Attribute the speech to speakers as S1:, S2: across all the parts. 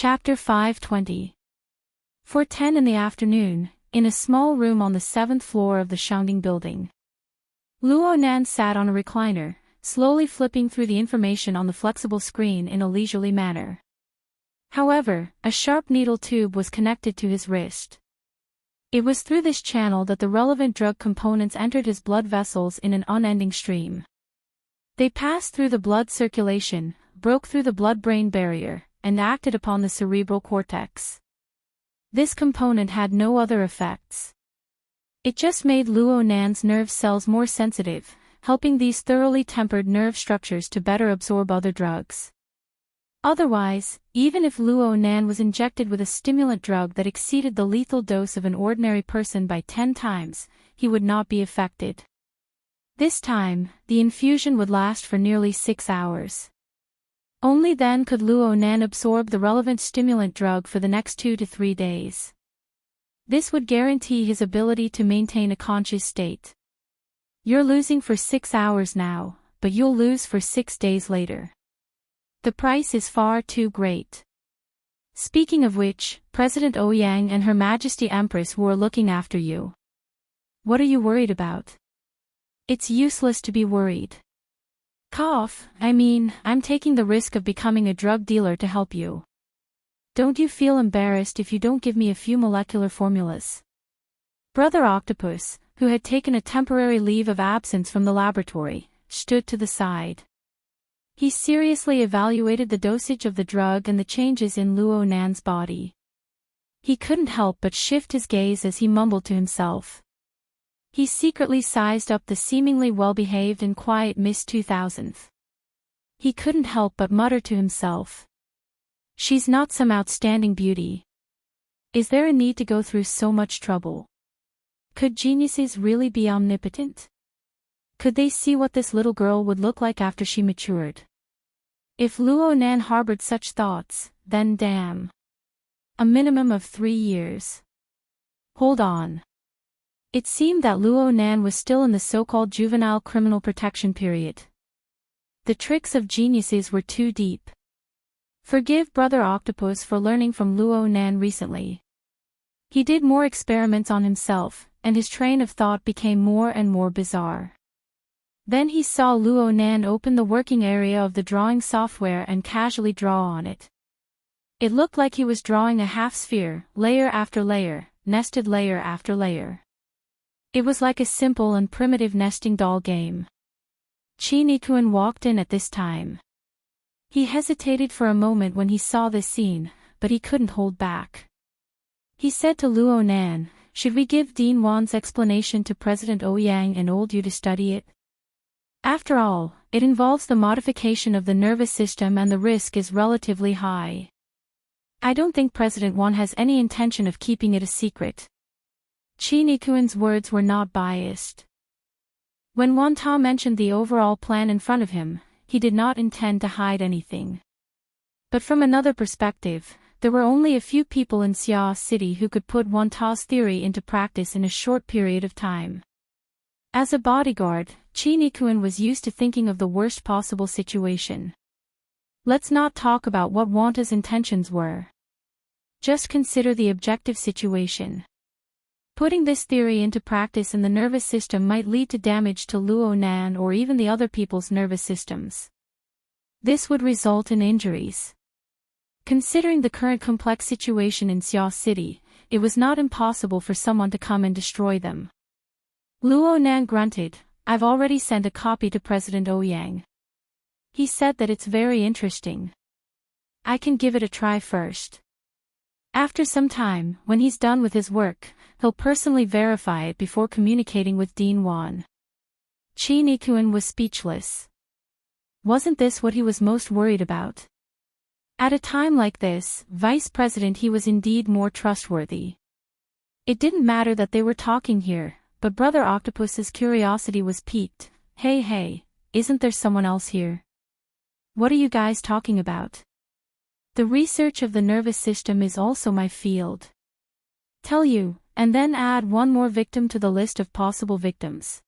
S1: Chapter 520. 4:10 in the afternoon, in a small room on the 7th floor of the Shangding building. Luo Nan sat on a recliner, slowly flipping through the information on the flexible screen in a leisurely manner. However, a sharp needle tube was connected to his wrist. It was through this channel that the relevant drug components entered his blood vessels in an unending stream. They passed through the blood circulation, broke through the blood-brain barrier, and acted upon the cerebral cortex. This component had no other effects. It just made Luo Nan's nerve cells more sensitive, helping these thoroughly tempered nerve structures to better absorb other drugs. Otherwise, even if Luo Nan was injected with a stimulant drug that exceeded the lethal dose of an ordinary person by 10 times, he would not be affected. This time, the infusion would last for nearly 6 hours. Only then could Luo Nan absorb the relevant stimulant drug for the next 2 to 3 days. This would guarantee his ability to maintain a conscious state. You're losing for 6 hours now, but you'll lose for 6 days later. The price is far too great. Speaking of which, President Ouyang and Her Majesty Empress Wu are looking after you. What are you worried about? It's useless to be worried. I'm taking the risk of becoming a drug dealer to help you. Don't you feel embarrassed if you don't give me a few molecular formulas? Brother Octopus, who had taken a temporary leave of absence from the laboratory, stood to the side. He seriously evaluated the dosage of the drug and the changes in Luo Nan's body. He couldn't help but shift his gaze as he mumbled to himself. He secretly sized up the seemingly well-behaved and quiet Miss 2000th. He couldn't help but mutter to himself. She's not some outstanding beauty. Is there a need to go through so much trouble? Could geniuses really be omnipotent? Could they see what this little girl would look like after she matured? If Luo Nan harbored such thoughts, then damn. A minimum of 3 years. Hold on. It seemed that Luo Nan was still in the so-called juvenile criminal protection period. The tricks of geniuses were too deep. Forgive Brother Octopus for learning from Luo Nan recently. He did more experiments on himself, and his train of thought became more and more bizarre. Then he saw Luo Nan open the working area of the drawing software and casually draw on it. It looked like he was drawing a half-sphere, layer after layer, nested layer after layer. It was like a simple and primitive nesting doll game. Qi Nikuan walked in at this time. He hesitated for a moment when he saw this scene, but he couldn't hold back. He said to Luo Nan, "Should we give Dean Wan's explanation to President Ouyang and Old You to study it? After all, it involves the modification of the nervous system and the risk is relatively high. I don't think President Wan has any intention of keeping it a secret." Qi Nikuan's words were not biased. When Wan Ta mentioned the overall plan in front of him, he did not intend to hide anything. But from another perspective, there were only a few people in Xia City who could put Wan Ta's theory into practice in a short period of time. As a bodyguard, Qi Nikuan was used to thinking of the worst possible situation. Let's not talk about what Wan Ta's intentions were. Just consider the objective situation. Putting this theory into practice in the nervous system might lead to damage to Luo Nan or even the other people's nervous systems. This would result in injuries. Considering the current complex situation in Xia City, it was not impossible for someone to come and destroy them. Luo Nan grunted, "I've already sent a copy to President Ouyang. He said that it's very interesting. I can give it a try first. After some time, when he's done with his work, he'll personally verify it before communicating with Dean Wan." Qi Nikuan was speechless. Wasn't this what he was most worried about? At a time like this, Vice President he was indeed more trustworthy. It didn't matter that they were talking here, but Brother Octopus's curiosity was piqued. Hey, isn't there someone else here? What are you guys talking about? The research of the nervous system is also my field. Tell you, and then add one more victim to the list of possible victims.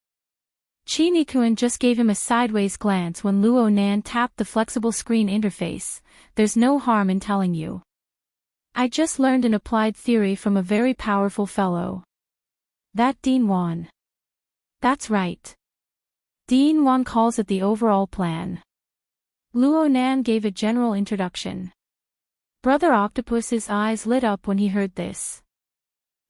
S1: Qi Nikuan just gave him a sideways glance when Luo Nan tapped the flexible screen interface. "There's no harm in telling you. I just learned an applied theory from a very powerful fellow. That Dean Wan. That's right. Dean Wan calls it the overall plan. Luo Nan gave a general introduction. Brother Octopus's eyes lit up when he heard this.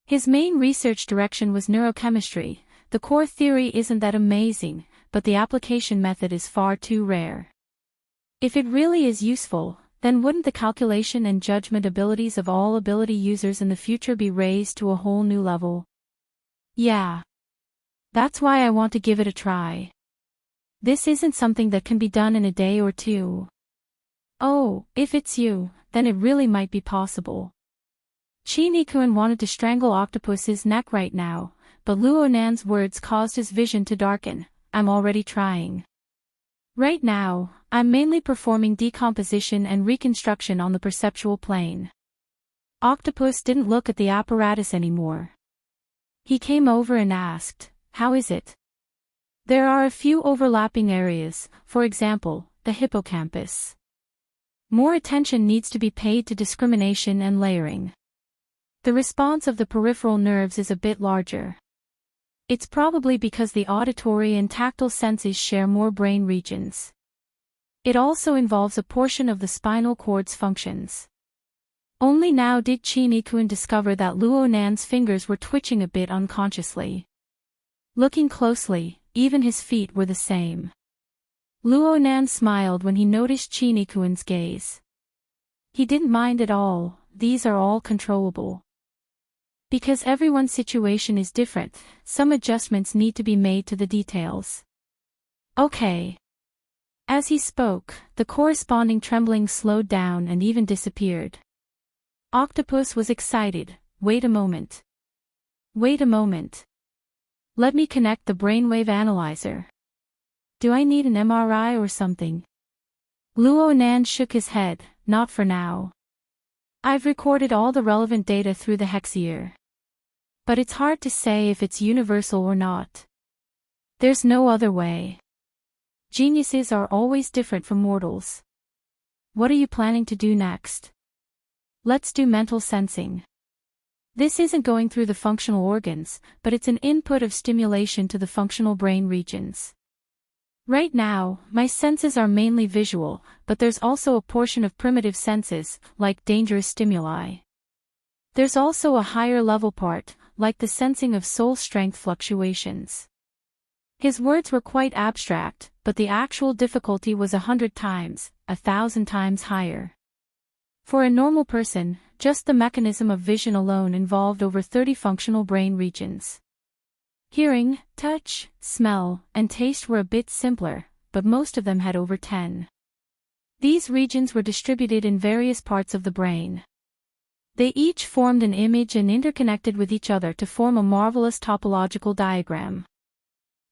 S1: His main research direction was neurochemistry. The core theory isn't that amazing, but the application method is far too rare. If it really is useful, then wouldn't the calculation and judgment abilities of all ability users in the future be raised to a whole new level? Yeah. That's why I want to give it a try. This isn't something that can be done in a day or two. Oh, if it's you, then it really might be possible. Chi-Nikuen wanted to strangle Octopus's neck right now, but Luo Nan's words caused his vision to darken. I'm already trying. Right now, I'm mainly performing decomposition and reconstruction on the perceptual plane. Octopus didn't look at the apparatus anymore. He came over and asked, "How is it?" There are a few overlapping areas, for example, the hippocampus. More attention needs to be paid to discrimination and layering. The response of the peripheral nerves is a bit larger. It's probably because the auditory and tactile senses share more brain regions. It also involves a portion of the spinal cord's functions. Only now did Chi-Nikuen discover that Luo Nan's fingers were twitching a bit unconsciously. Looking closely, even his feet were the same. Luo Nan smiled when he noticed Chi-Nikuen's gaze. He didn't mind at all. These are all controllable. Because everyone's situation is different, some adjustments need to be made to the details. Okay. As he spoke, the corresponding trembling slowed down and even disappeared. Octopus was excited. Wait a moment. Wait a moment. Let me connect the brainwave analyzer. Do I need an MRI or something? Luo Nan shook his head. Not for now. I've recorded all the relevant data through the Heir. But it's hard to say if it's universal or not. There's no other way. Geniuses are always different from mortals. What are you planning to do next? Let's do mental sensing. This isn't going through the functional organs, but it's an input of stimulation to the functional brain regions. Right now, my senses are mainly visual, but there's also a portion of primitive senses, like dangerous stimuli. There's also a higher level part, like the sensing of soul strength fluctuations. His words were quite abstract, but the actual difficulty was 100 times, 1,000 times higher. For a normal person, just the mechanism of vision alone involved over 30 functional brain regions. Hearing, touch, smell, and taste were a bit simpler, but most of them had over 10. These regions were distributed in various parts of the brain. They each formed an image and interconnected with each other to form a marvelous topological diagram.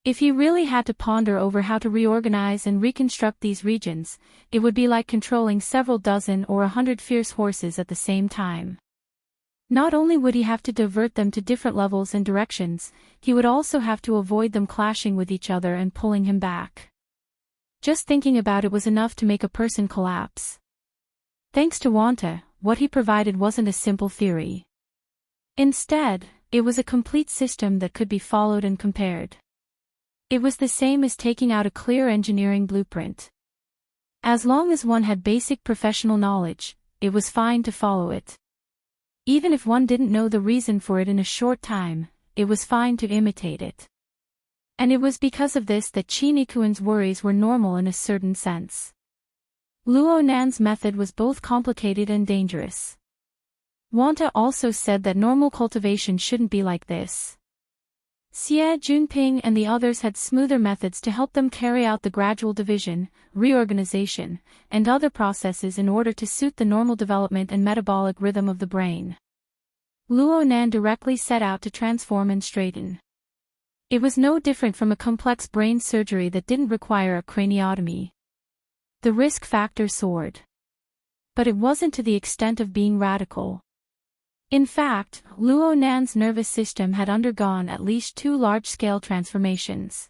S1: If he really had to ponder over how to reorganize and reconstruct these regions, it would be like controlling several dozen or 100 fierce horses at the same time. Not only would he have to divert them to different levels and directions, he would also have to avoid them clashing with each other and pulling him back. Just thinking about it was enough to make a person collapse. Thanks to Wanta, what he provided wasn't a simple theory. Instead, it was a complete system that could be followed and compared. It was the same as taking out a clear engineering blueprint. As long as one had basic professional knowledge, it was fine to follow it. Even if one didn't know the reason for it in a short time, it was fine to imitate it. And it was because of this that Chi-Nikuen's worries were normal in a certain sense. Luo Nan's method was both complicated and dangerous. Wanta also said that normal cultivation shouldn't be like this. Xie Junping and the others had smoother methods to help them carry out the gradual division, reorganization, and other processes in order to suit the normal development and metabolic rhythm of the brain. Luo Nan directly set out to transform and straighten. It was no different from a complex brain surgery that didn't require a craniotomy. The risk factor soared. But it wasn't to the extent of being radical. In fact, Luo Nan's nervous system had undergone at least 2 large-scale transformations.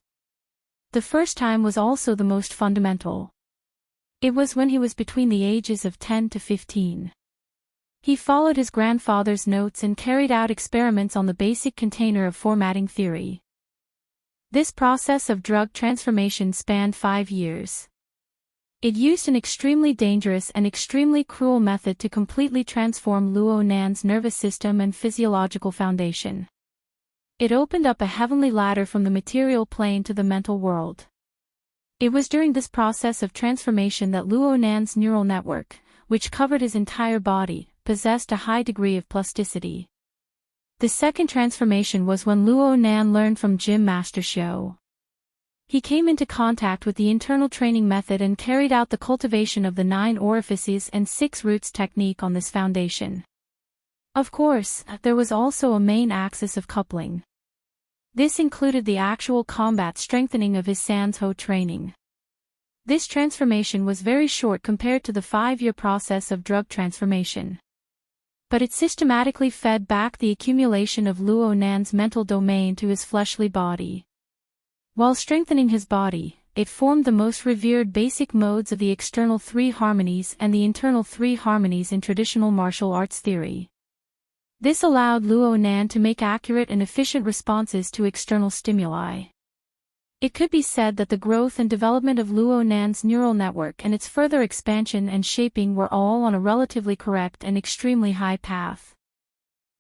S1: The first time was also the most fundamental. It was when he was between the ages of 10 to 15. He followed his grandfather's notes and carried out experiments on the basic container of formatting theory. This process of drug transformation spanned 5 years. It used an extremely dangerous and extremely cruel method to completely transform Luo Nan's nervous system and physiological foundation. It opened up a heavenly ladder from the material plane to the mental world. It was during this process of transformation that Luo Nan's neural network, which covered his entire body, possessed a high degree of plasticity. The second transformation was when Luo Nan learned from Gym Master Shou. He came into contact with the internal training method and carried out the cultivation of the 9 orifices and 6 roots technique on this foundation. Of course, there was also a main axis of coupling. This included the actual combat strengthening of his Sanzhou training. This transformation was very short compared to the 5-year process of drug transformation. But it systematically fed back the accumulation of Luo Nan's mental domain to his fleshly body. While strengthening his body, it formed the most revered basic modes of the external 3 harmonies and the internal 3 harmonies in traditional martial arts theory. This allowed Luo Nan to make accurate and efficient responses to external stimuli. It could be said that the growth and development of Luo Nan's neural network and its further expansion and shaping were all on a relatively correct and extremely high path.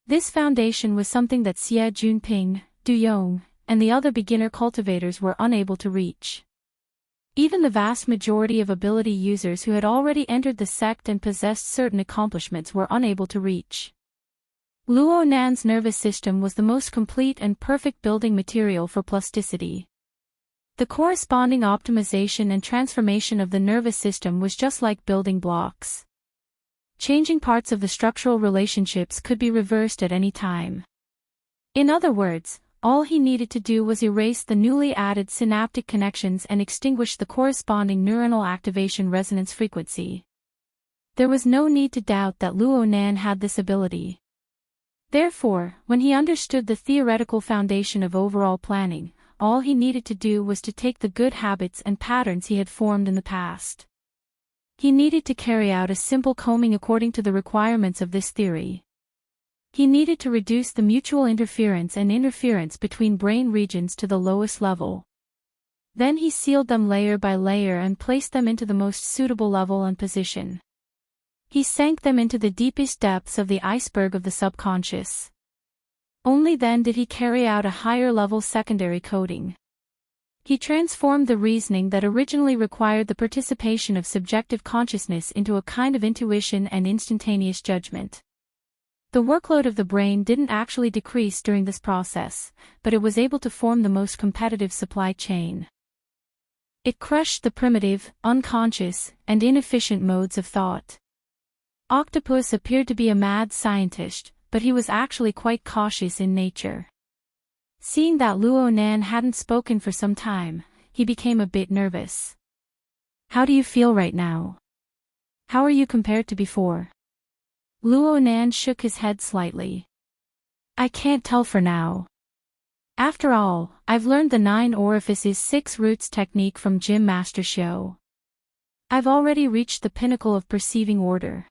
S1: This foundation was something that Xie Junping, Du Yong, and the other beginner cultivators were unable to reach. Even the vast majority of ability users who had already entered the sect and possessed certain accomplishments were unable to reach. Luo Nan's nervous system was the most complete and perfect building material for plasticity. The corresponding optimization and transformation of the nervous system was just like building blocks. Changing parts of the structural relationships could be reversed at any time. In other words, all he needed to do was erase the newly added synaptic connections and extinguish the corresponding neuronal activation resonance frequency. There was no need to doubt that Luo Nan had this ability. Therefore, when he understood the theoretical foundation of overall planning, all he needed to do was to take the good habits and patterns he had formed in the past. He needed to carry out a simple combing according to the requirements of this theory. He needed to reduce the mutual interference and interference between brain regions to the lowest level. Then he sealed them layer by layer and placed them into the most suitable level and position. He sank them into the deepest depths of the iceberg of the subconscious. Only then did he carry out a higher level secondary coding. He transformed the reasoning that originally required the participation of subjective consciousness into a kind of intuition and instantaneous judgment. The workload of the brain didn't actually decrease during this process, but it was able to form the most competitive supply chain. It crushed the primitive, unconscious, and inefficient modes of thought. Octopus appeared to be a mad scientist, but he was actually quite cautious in nature. Seeing that Luo Nan hadn't spoken for some time, he became a bit nervous. "How do you feel right now? How are you compared to before?" Luo Nan shook his head slightly. "I can't tell for now. After all, I've learned the 9 orifices 6 roots technique from Gym Master Shou. I've already reached the pinnacle of perceiving order.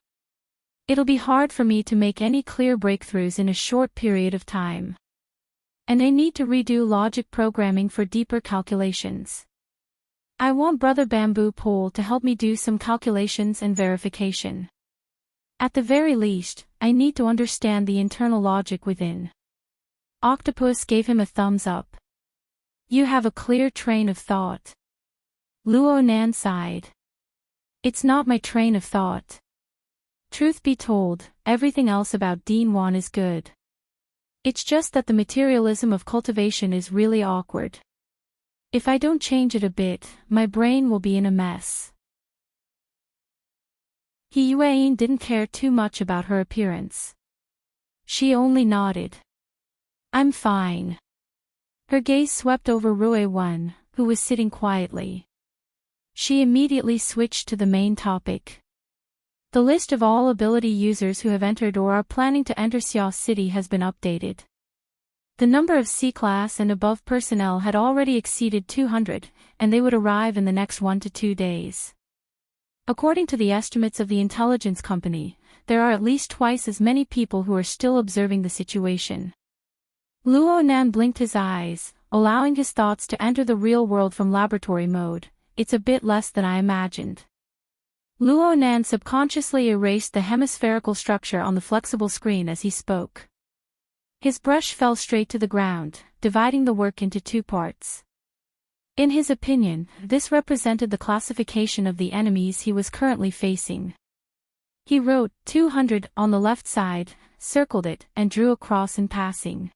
S1: It'll be hard for me to make any clear breakthroughs in a short period of time. And I need to redo logic programming for deeper calculations. I want Brother Bamboo Pole to help me do some calculations and verification. At the very least, I need to understand the internal logic within." Octopus gave him a thumbs up. "You have a clear train of thought." Luo Nan sighed. "It's not my train of thought. Truth be told, everything else about Dean Wan is good. It's just that the materialism of cultivation is really awkward. If I don't change it a bit, my brain will be in a mess." He Yuan didn't care too much about her appearance. She only nodded. "I'm fine." Her gaze swept over Rui Wen, who was sitting quietly. She immediately switched to the main topic. The list of all ability users who have entered or are planning to enter Xia City has been updated. The number of C-class and above personnel had already exceeded 200, and they would arrive in the next 1 to 2 days. According to the estimates of the intelligence company, there are at least twice as many people who are still observing the situation. Luo Nan blinked his eyes, allowing his thoughts to enter the real world from laboratory mode. It's a bit less than I imagined. Luo Nan subconsciously erased the hemispherical structure on the flexible screen as he spoke. His brush fell straight to the ground, dividing the work into two parts. In his opinion, this represented the classification of the enemies he was currently facing. He wrote 200 on the left side, circled it, and drew a cross in passing.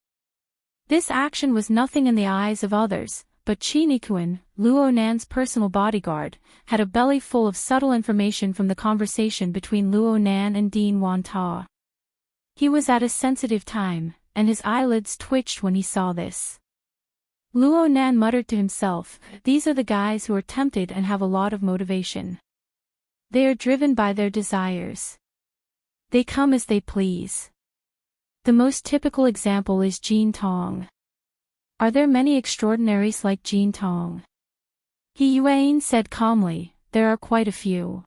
S1: This action was nothing in the eyes of others, but Chi Nikuan, Luo Nan's personal bodyguard, had a belly full of subtle information from the conversation between Luo Nan and Dean Wan Ta. He was at a sensitive time, and his eyelids twitched when he saw this. Luo Nan muttered to himself, "These are the guys who are tempted and have a lot of motivation. They are driven by their desires. They come as they please." The most typical example is Jean Tong. Are there many extraordinaries like Jean Tong? He Yuan said calmly, "There are quite a few.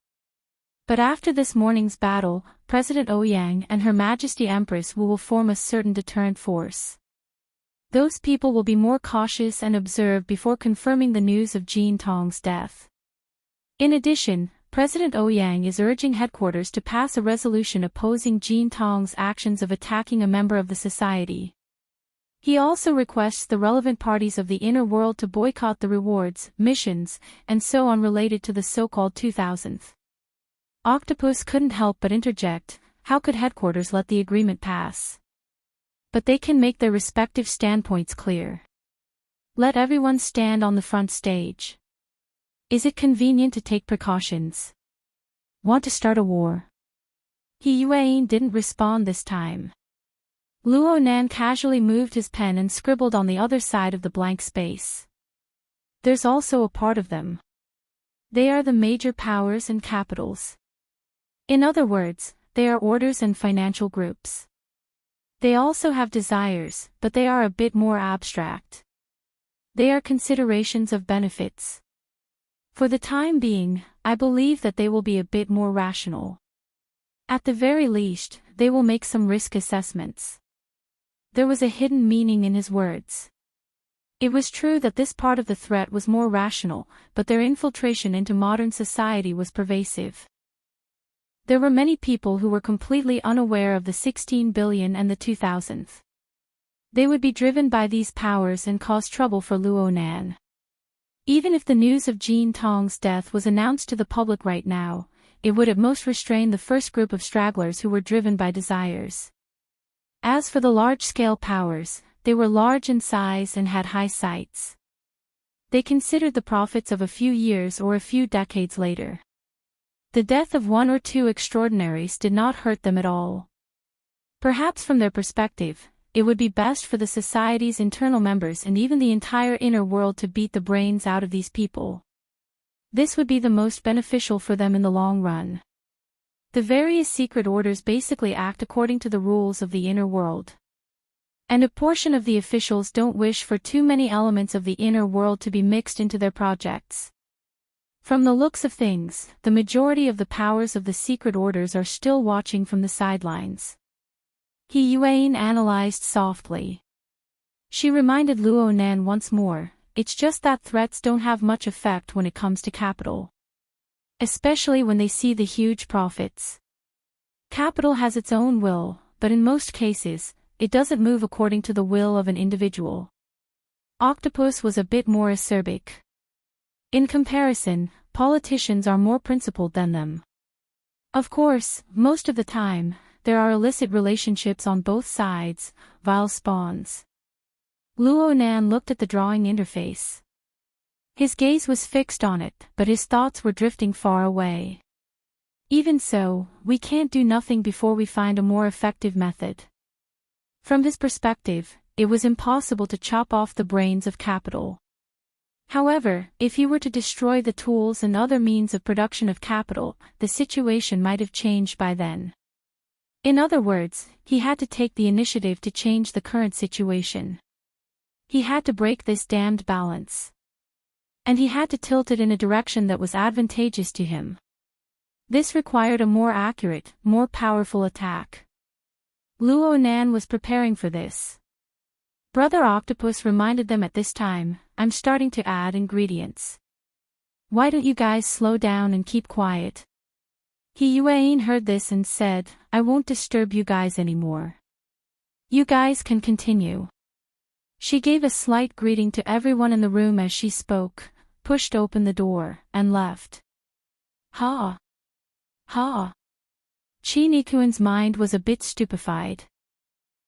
S1: But after this morning's battle, President Ouyang and Her Majesty Empress Wu will form a certain deterrent force. Those people will be more cautious and observe before confirming the news of Jean Tong's death. In addition, President Ouyang is urging headquarters to pass a resolution opposing Jean Tong's actions of attacking a member of the society. He also requests the relevant parties of the inner world to boycott the rewards, missions, and so on related to the so-called 2000th. Octopus couldn't help but interject, how could headquarters let the agreement pass? But they can make their respective standpoints clear. Let everyone stand on the front stage. Is it convenient to take precautions? Want to start a war? He Yuan didn't respond this time. Luo Nan casually moved his pen and scribbled on the other side of the blank space. There's also a part of them. They are the major powers and capitals. In other words, they are orders and financial groups. They also have desires, but they are a bit more abstract. They are considerations of benefits. For the time being, I believe that they will be a bit more rational. At the very least, they will make some risk assessments. There was a hidden meaning in his words. It was true that this part of the threat was more rational, but their infiltration into modern society was pervasive. There were many people who were completely unaware of the 16 billion and the 2000th. They would be driven by these powers and cause trouble for Luo Nan. Even if the news of Jean Tong's death was announced to the public right now, it would at most restrain the first group of stragglers who were driven by desires. As for the large-scale powers, they were large in size and had high sights. They considered the profits of a few years or a few decades later. The death of one or two extraordinaries did not hurt them at all. Perhaps from their perspective, it would be best for the society's internal members and even the entire inner world to beat the brains out of these people. This would be the most beneficial for them in the long run. The various secret orders basically act according to the rules of the inner world. And a portion of the officials don't wish for too many elements of the inner world to be mixed into their projects. From the looks of things, the majority of the powers of the secret orders are still watching from the sidelines. He Yuan analyzed softly. She reminded Luo Nan once more, it's just that threats don't have much effect when it comes to capital. Especially when they see the huge profits. Capital has its own will, but in most cases, it doesn't move according to the will of an individual. Octopus was a bit more acerbic. In comparison, politicians are more principled than them. Of course, most of the time, there are illicit relationships on both sides, vile spawns. Luo Nan looked at the drawing interface. His gaze was fixed on it, but his thoughts were drifting far away. Even so, we can't do nothing before we find a more effective method. From his perspective, it was impossible to chop off the brains of capital. However, if he were to destroy the tools and other means of production of capital, the situation might have changed by then. In other words, he had to take the initiative to change the current situation. He had to break this damned balance. And he had to tilt it in a direction that was advantageous to him. This required a more accurate, more powerful attack. Luo Nan was preparing for this. Brother Octopus reminded them at this time, "I'm starting to add ingredients. Why don't you guys slow down and keep quiet?" Yuan heard this and said, "I won't disturb you guys anymore. You guys can continue." She gave a slight greeting to everyone in the room as she spoke, pushed open the door, and left. Ha! Ha! Chi Nikuan's mind was a bit stupefied.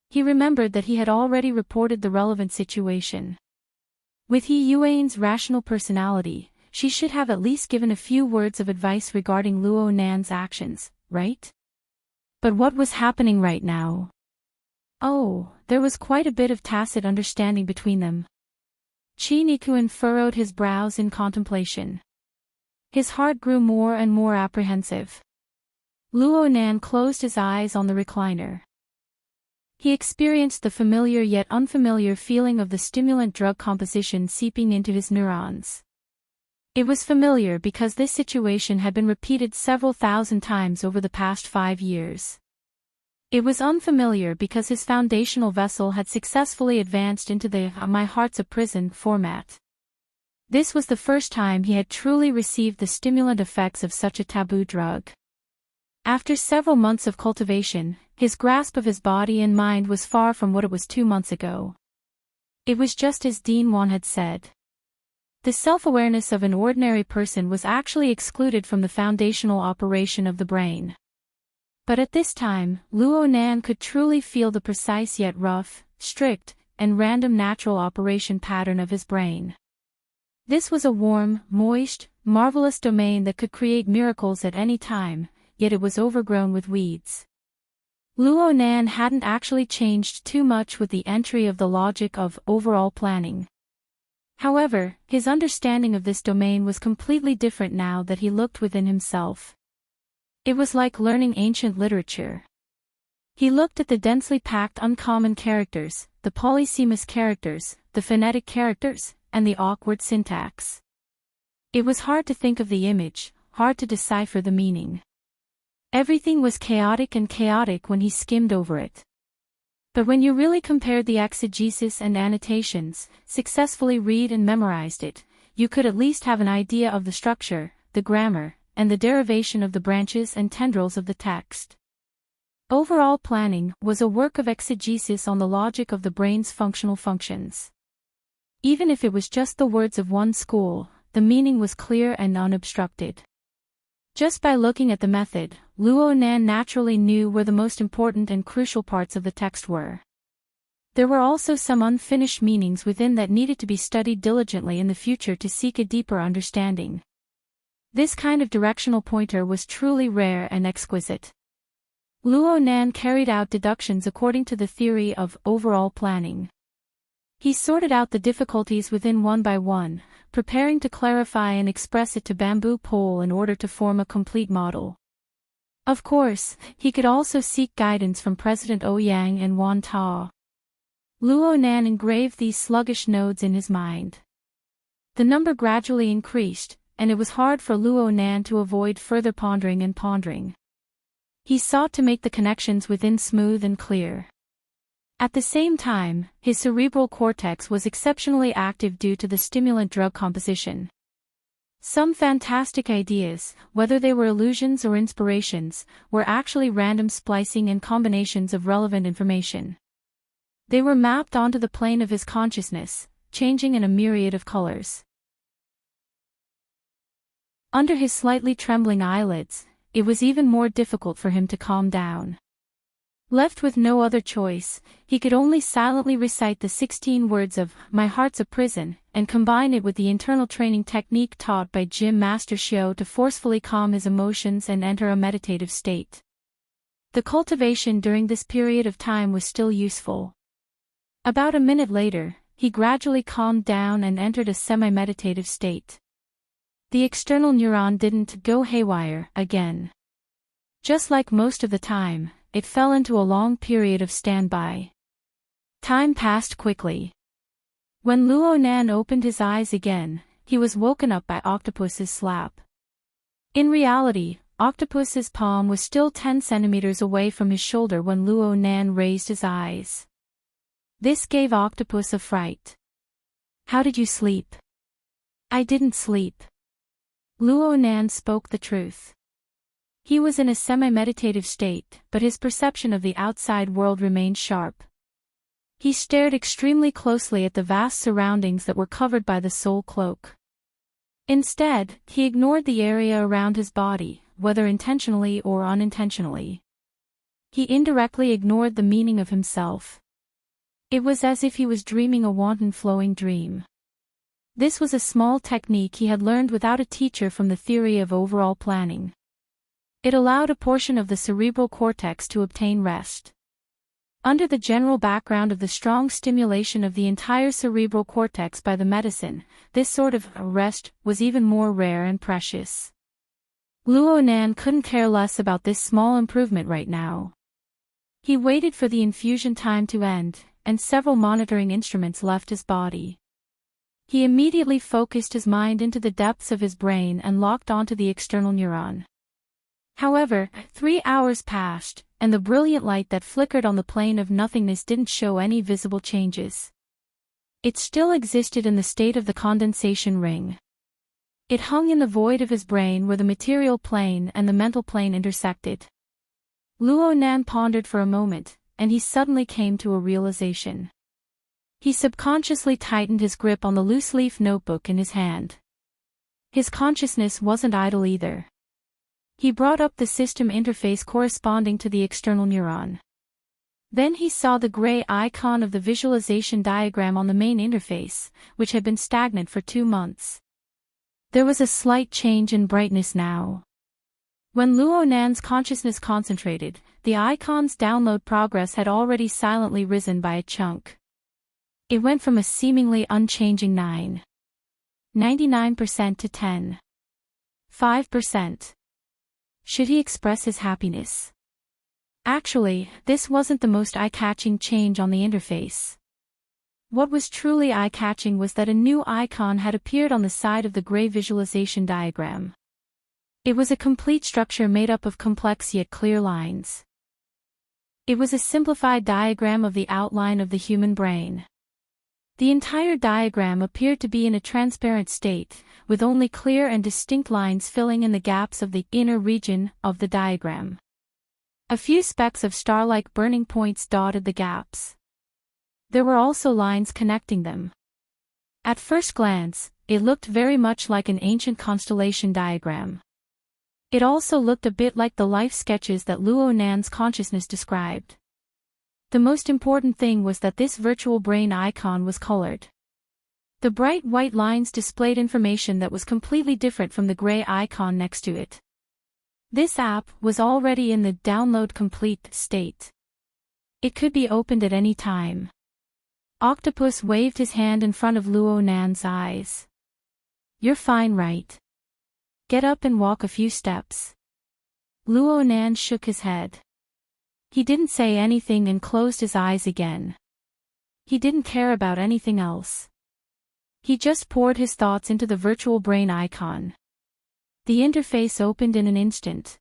S1: He remembered that he had already reported the relevant situation. With Yuan's rational personality, she should have at least given a few words of advice regarding Luo Nan's actions, right? But what was happening right now? Oh, there was quite a bit of tacit understanding between them. Chi Nikuan furrowed his brows in contemplation. His heart grew more and more apprehensive. Luo Nan closed his eyes on the recliner. He experienced the familiar yet unfamiliar feeling of the stimulant drug composition seeping into his neurons. It was familiar because this situation had been repeated several thousand times over the past 5 years. It was unfamiliar because his foundational vessel had successfully advanced into the "my heart's a prison" format. This was the first time he had truly received the stimulant effects of such a taboo drug. After several months of cultivation, his grasp of his body and mind was far from what it was 2 months ago. It was just as Dean Wan had said. The self-awareness of an ordinary person was actually excluded from the foundational operation of the brain. But at this time, Luo Nan could truly feel the precise yet rough, strict, and random natural operation pattern of his brain. This was a warm, moist, marvelous domain that could create miracles at any time, yet it was overgrown with weeds. Luo Nan hadn't actually changed too much with the entry of the logic of overall planning. However, his understanding of this domain was completely different now that he looked within himself. It was like learning ancient literature. He looked at the densely packed uncommon characters, the polysemous characters, the phonetic characters, and the awkward syntax. It was hard to think of the image, hard to decipher the meaning. Everything was chaotic when he skimmed over it. But when you really compared the exegesis and annotations, successfully read and memorized it, you could at least have an idea of the structure, the grammar, and the derivation of the branches and tendrils of the text. Overall planning was a work of exegesis on the logic of the brain's functional functions. Even if it was just the words of one school, the meaning was clear and unobstructed. Just by looking at the method, Luo Nan naturally knew where the most important and crucial parts of the text were. There were also some unfinished meanings within that needed to be studied diligently in the future to seek a deeper understanding. This kind of directional pointer was truly rare and exquisite. Luo Nan carried out deductions according to the theory of overall planning. He sorted out the difficulties within one by one, preparing to clarify and express it to bamboo pole in order to form a complete model. Of course, he could also seek guidance from President Ouyang and Wan Ta. Luo Nan engraved these sluggish nodes in his mind. The number gradually increased, and it was hard for Luo Nan to avoid further pondering. He sought to make the connections within smooth and clear. At the same time, his cerebral cortex was exceptionally active due to the stimulant drug composition. Some fantastic ideas, whether they were illusions or inspirations, were actually random splicing and combinations of relevant information. They were mapped onto the plane of his consciousness, changing in a myriad of colors. Under his slightly trembling eyelids, it was even more difficult for him to calm down. Left with no other choice, he could only silently recite the 16 words of "My heart's a prison" and combine it with the internal training technique taught by Jim Master Shio to forcefully calm his emotions and enter a meditative state. The cultivation during this period of time was still useful. About a minute later, he gradually calmed down and entered a semi-meditative state. The external neuron didn't go haywire again. Just like most of the time, it fell into a long period of standby. Time passed quickly. When Luo Nan opened his eyes again, he was woken up by Octopus's slap. In reality, Octopus's palm was still 10 centimeters away from his shoulder when Luo Nan raised his eyes. This gave Octopus a fright. "How did you sleep?" "I didn't sleep." Luo Nan spoke the truth. He was in a semi-meditative state, but his perception of the outside world remained sharp. He stared extremely closely at the vast surroundings that were covered by the soul cloak. Instead, he ignored the area around his body, whether intentionally or unintentionally. He indirectly ignored the meaning of himself. It was as if he was dreaming a wanton flowing dream. This was a small technique he had learned without a teacher from the theory of overall planning. It allowed a portion of the cerebral cortex to obtain rest. Under the general background of the strong stimulation of the entire cerebral cortex by the medicine, this sort of rest was even more rare and precious. Luo Nan couldn't care less about this small improvement right now. He waited for the infusion time to end, and several monitoring instruments left his body. He immediately focused his mind into the depths of his brain and locked onto the external neuron. However, 3 hours passed, and the brilliant light that flickered on the plane of nothingness didn't show any visible changes. It still existed in the state of the condensation ring. It hung in the void of his brain where the material plane and the mental plane intersected. Luo Nan pondered for a moment, and he suddenly came to a realization. He subconsciously tightened his grip on the loose-leaf notebook in his hand. His consciousness wasn't idle either. He brought up the system interface corresponding to the external neuron. Then he saw the gray icon of the visualization diagram on the main interface, which had been stagnant for 2 months. There was a slight change in brightness now. When Luo Nan's consciousness concentrated, the icon's download progress had already silently risen by a chunk. It went from a seemingly unchanging 99% to 5%. Should he express his happiness? Actually, this wasn't the most eye-catching change on the interface. What was truly eye-catching was that a new icon had appeared on the side of the gray visualization diagram. It was a complete structure made up of complex yet clear lines. It was a simplified diagram of the outline of the human brain. The entire diagram appeared to be in a transparent state, with only clear and distinct lines filling in the gaps of the inner region of the diagram. A few specks of star-like burning points dotted the gaps. There were also lines connecting them. At first glance, it looked very much like an ancient constellation diagram. It also looked a bit like the life sketches that Luo Nan's consciousness described. The most important thing was that this virtual brain icon was colored. The bright white lines displayed information that was completely different from the gray icon next to it. This app was already in the download complete state. It could be opened at any time. Octopus waved his hand in front of Luo Nan's eyes. "You're fine, right? Get up and walk a few steps." Luo Nan shook his head. He didn't say anything and closed his eyes again. He didn't care about anything else. He just poured his thoughts into the virtual brain icon. The interface opened in an instant.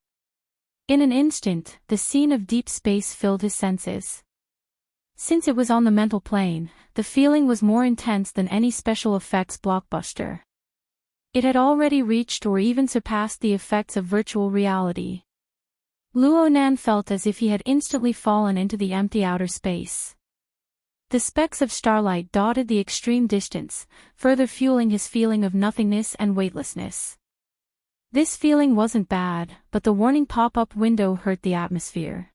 S1: In an instant, the scene of deep space filled his senses. Since it was on the mental plane, the feeling was more intense than any special effects blockbuster. It had already reached or even surpassed the effects of virtual reality. Luo Nan felt as if he had instantly fallen into the empty outer space. The specks of starlight dotted the extreme distance, further fueling his feeling of nothingness and weightlessness. This feeling wasn't bad, but the warning pop-up window hurt the atmosphere.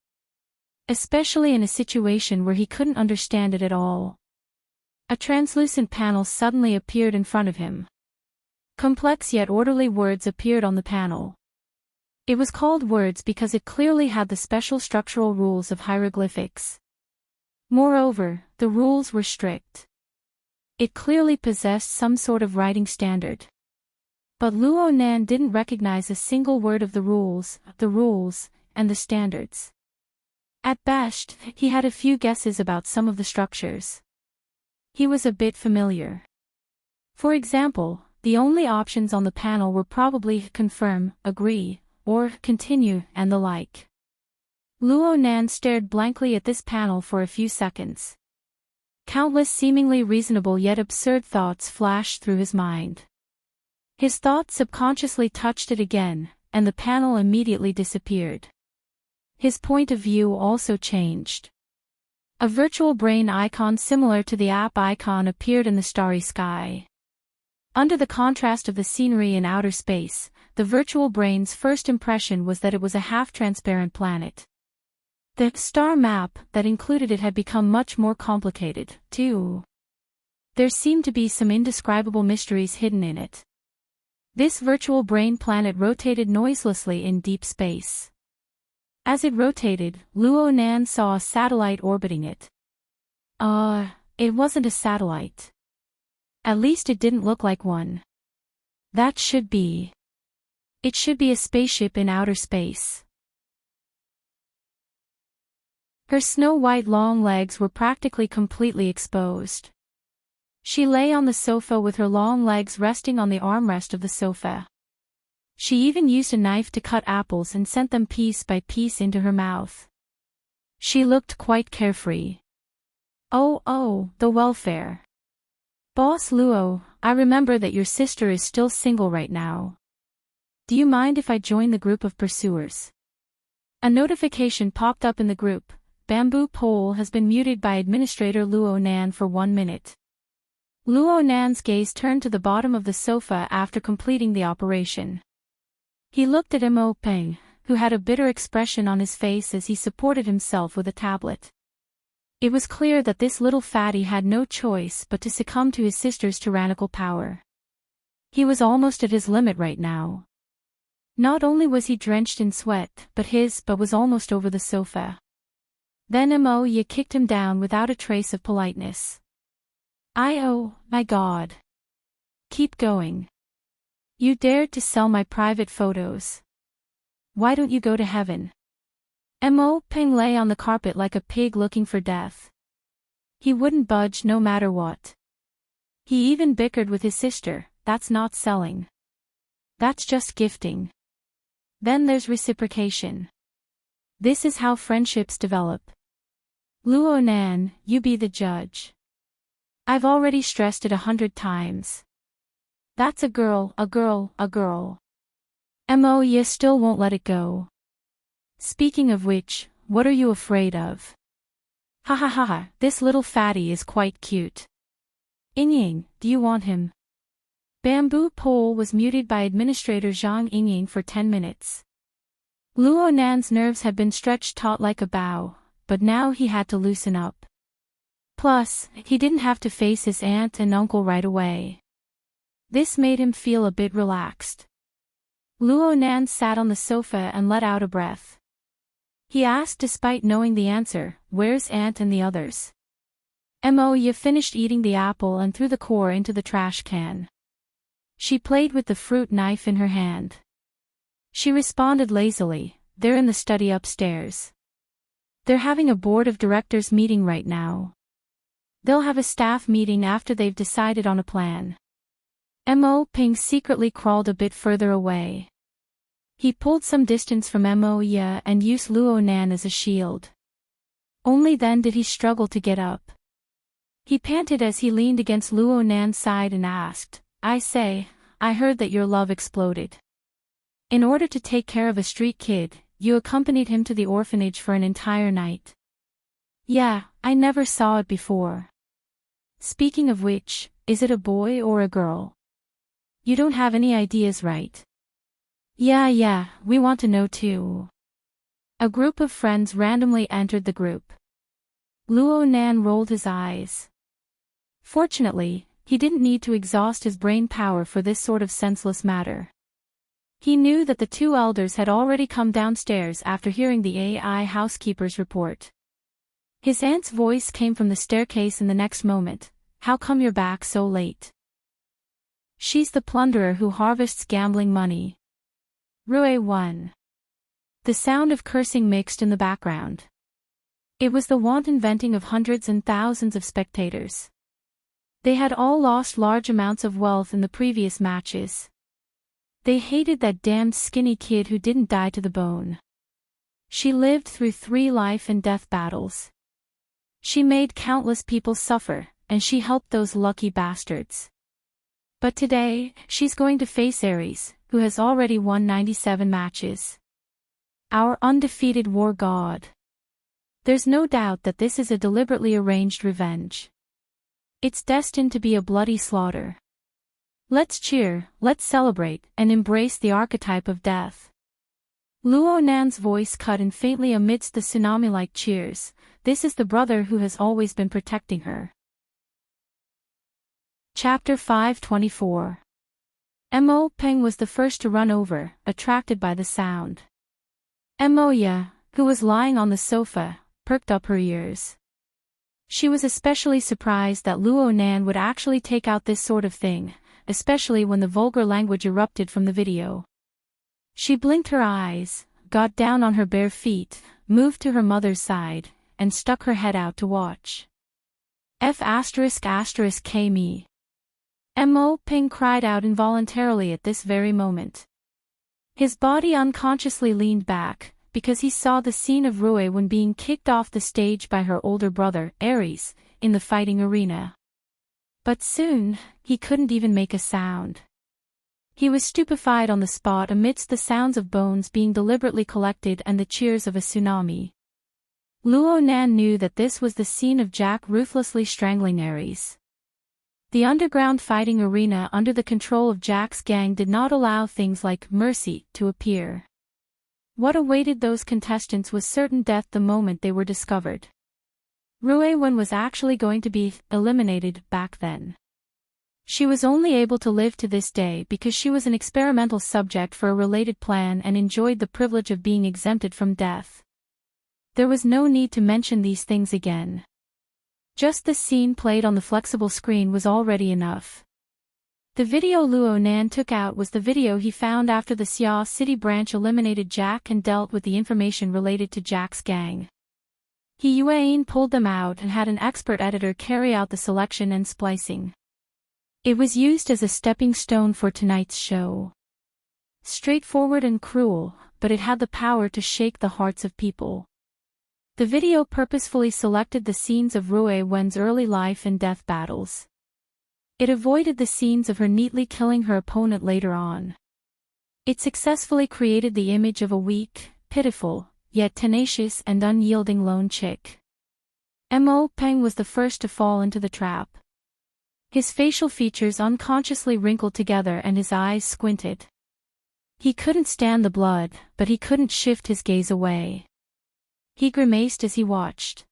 S1: Especially in a situation where he couldn't understand it at all. A translucent panel suddenly appeared in front of him. Complex yet orderly words appeared on the panel. It was called words because it clearly had the special structural rules of hieroglyphics. Moreover, the rules were strict. It clearly possessed some sort of writing standard. But Luo Nan didn't recognize a single word of the rules, and the standards. At best, he had a few guesses about some of the structures. He was a bit familiar. For example, the only options on the panel were probably confirm, agree, or continue, and the like. Luo Nan stared blankly at this panel for a few seconds. Countless seemingly reasonable yet absurd thoughts flashed through his mind. His thoughts subconsciously touched it again, and the panel immediately disappeared. His point of view also changed. A virtual brain icon similar to the app icon appeared in the starry sky. Under the contrast of the scenery in outer space, the virtual brain's first impression was that it was a half-transparent planet. The star map that included it had become much more complicated, too. There seemed to be some indescribable mysteries hidden in it. This virtual brain planet rotated noiselessly in deep space. As it rotated, Luo Nan saw a satellite orbiting it. It wasn't a satellite. At least it didn't look like one. It should be a spaceship in outer space. Her snow-white long legs were practically completely exposed. She lay on the sofa with her long legs resting on the armrest of the sofa. She even used a knife to cut apples and sent them piece by piece into her mouth. She looked quite carefree. Oh, the welfare. Boss Luo, I remember that your sister is still single right now. Do you mind if I join the group of pursuers? A notification popped up in the group. Bamboo pole has been muted by Administrator Luo Nan for 1 minute. Luo Nan's gaze turned to the bottom of the sofa after completing the operation. He looked at Mo Peng, who had a bitter expression on his face as he supported himself with a tablet. It was clear that this little fatty had no choice but to succumb to his sister's tyrannical power. He was almost at his limit right now. Not only was he drenched in sweat, but his butt was almost over the sofa. Then Mo Ye kicked him down without a trace of politeness. Oh, my God. Keep going. You dared to sell my private photos. Why don't you go to heaven? Mo Peng lay on the carpet like a pig looking for death. He wouldn't budge no matter what. He even bickered with his sister. That's not selling. That's just gifting. Then there's reciprocation. This is how friendships develop. Luo Nan, you be the judge. I've already stressed it 100 times. That's a girl. Mo Ye still won't let it go. Speaking of which, what are you afraid of? Ha, this little fatty is quite cute. Ying, do you want him? Bamboo pole was muted by Administrator Zhang Ying for 10 minutes. Luo Nan's nerves had been stretched taut like a bow, but now he had to loosen up. Plus, he didn't have to face his aunt and uncle right away. This made him feel a bit relaxed. Luo Nan sat on the sofa and let out a breath. He asked despite knowing the answer, where's Aunt and the others? Mo Ye finished eating the apple and threw the core into the trash can. She played with the fruit knife in her hand. She responded lazily, they're in the study upstairs. They're having a board of directors meeting right now. They'll have a staff meeting after they've decided on a plan. Mo Peng secretly crawled a bit further away. He pulled some distance from Mo Ye and used Luo Nan as a shield. Only then did he struggle to get up. He panted as he leaned against Luo Nan's side and asked, I say, I heard that your love exploded. In order to take care of a street kid, you accompanied him to the orphanage for an entire night. Yeah, I never saw it before. Speaking of which, is it a boy or a girl? You don't have any ideas, right? Yeah, we want to know too. A group of friends randomly entered the group. Luo Nan rolled his eyes. Fortunately, he didn't need to exhaust his brain power for this sort of senseless matter. He knew that the two elders had already come downstairs after hearing the AI housekeeper's report. His aunt's voice came from the staircase in the next moment. How come you're back so late? She's the plunderer who harvests gambling money. Rue 1. The sound of cursing mixed in the background. It was the wanton venting of hundreds and thousands of spectators. They had all lost large amounts of wealth in the previous matches. They hated that damned skinny kid who didn't die to the bone. She lived through 3 life and death battles. She made countless people suffer, and she helped those lucky bastards. But today, she's going to face Ares, who has already won 97 matches. Our undefeated war god. There's no doubt that this is a deliberately arranged revenge. It's destined to be a bloody slaughter. Let's cheer, let's celebrate, and embrace the archetype of death. Luo Nan's voice cut in faintly amidst the tsunami-like cheers. This is the brother who has always been protecting her. Chapter 524. Mo Peng was the first to run over, attracted by the sound. Moya, who was lying on the sofa, perked up her ears. She was especially surprised that Luo Nan would actually take out this sort of thing, especially when the vulgar language erupted from the video. She blinked her eyes, got down on her bare feet, moved to her mother's side, and stuck her head out to watch. F***k me. Mo Ping cried out involuntarily at this very moment. His body unconsciously leaned back, because he saw the scene of Rui when being kicked off the stage by her older brother, Ares, in the fighting arena. But soon, he couldn't even make a sound. He was stupefied on the spot amidst the sounds of bones being deliberately collected and the cheers of a tsunami. Luo Nan knew that this was the scene of Jack ruthlessly strangling Ares. The underground fighting arena under the control of Jack's gang did not allow things like mercy to appear. What awaited those contestants was certain death the moment they were discovered. Rui Wen was actually going to be eliminated back then. She was only able to live to this day because she was an experimental subject for a related plan and enjoyed the privilege of being exempted from death. There was no need to mention these things again. Just the scene played on the flexible screen was already enough. The video Luo Nan took out was the video he found after the Xia City branch eliminated Jack and dealt with the information related to Jack's gang. He Yuan pulled them out and had an expert editor carry out the selection and splicing. It was used as a stepping stone for tonight's show. Straightforward and cruel, but it had the power to shake the hearts of people. The video purposefully selected the scenes of Rui Wen's early life and death battles. It avoided the scenes of her neatly killing her opponent later on. It successfully created the image of a weak, pitiful, yet tenacious and unyielding lone chick. Mo Peng was the first to fall into the trap. His facial features unconsciously wrinkled together and his eyes squinted. He couldn't stand the blood, but he couldn't shift his gaze away. He grimaced as he watched.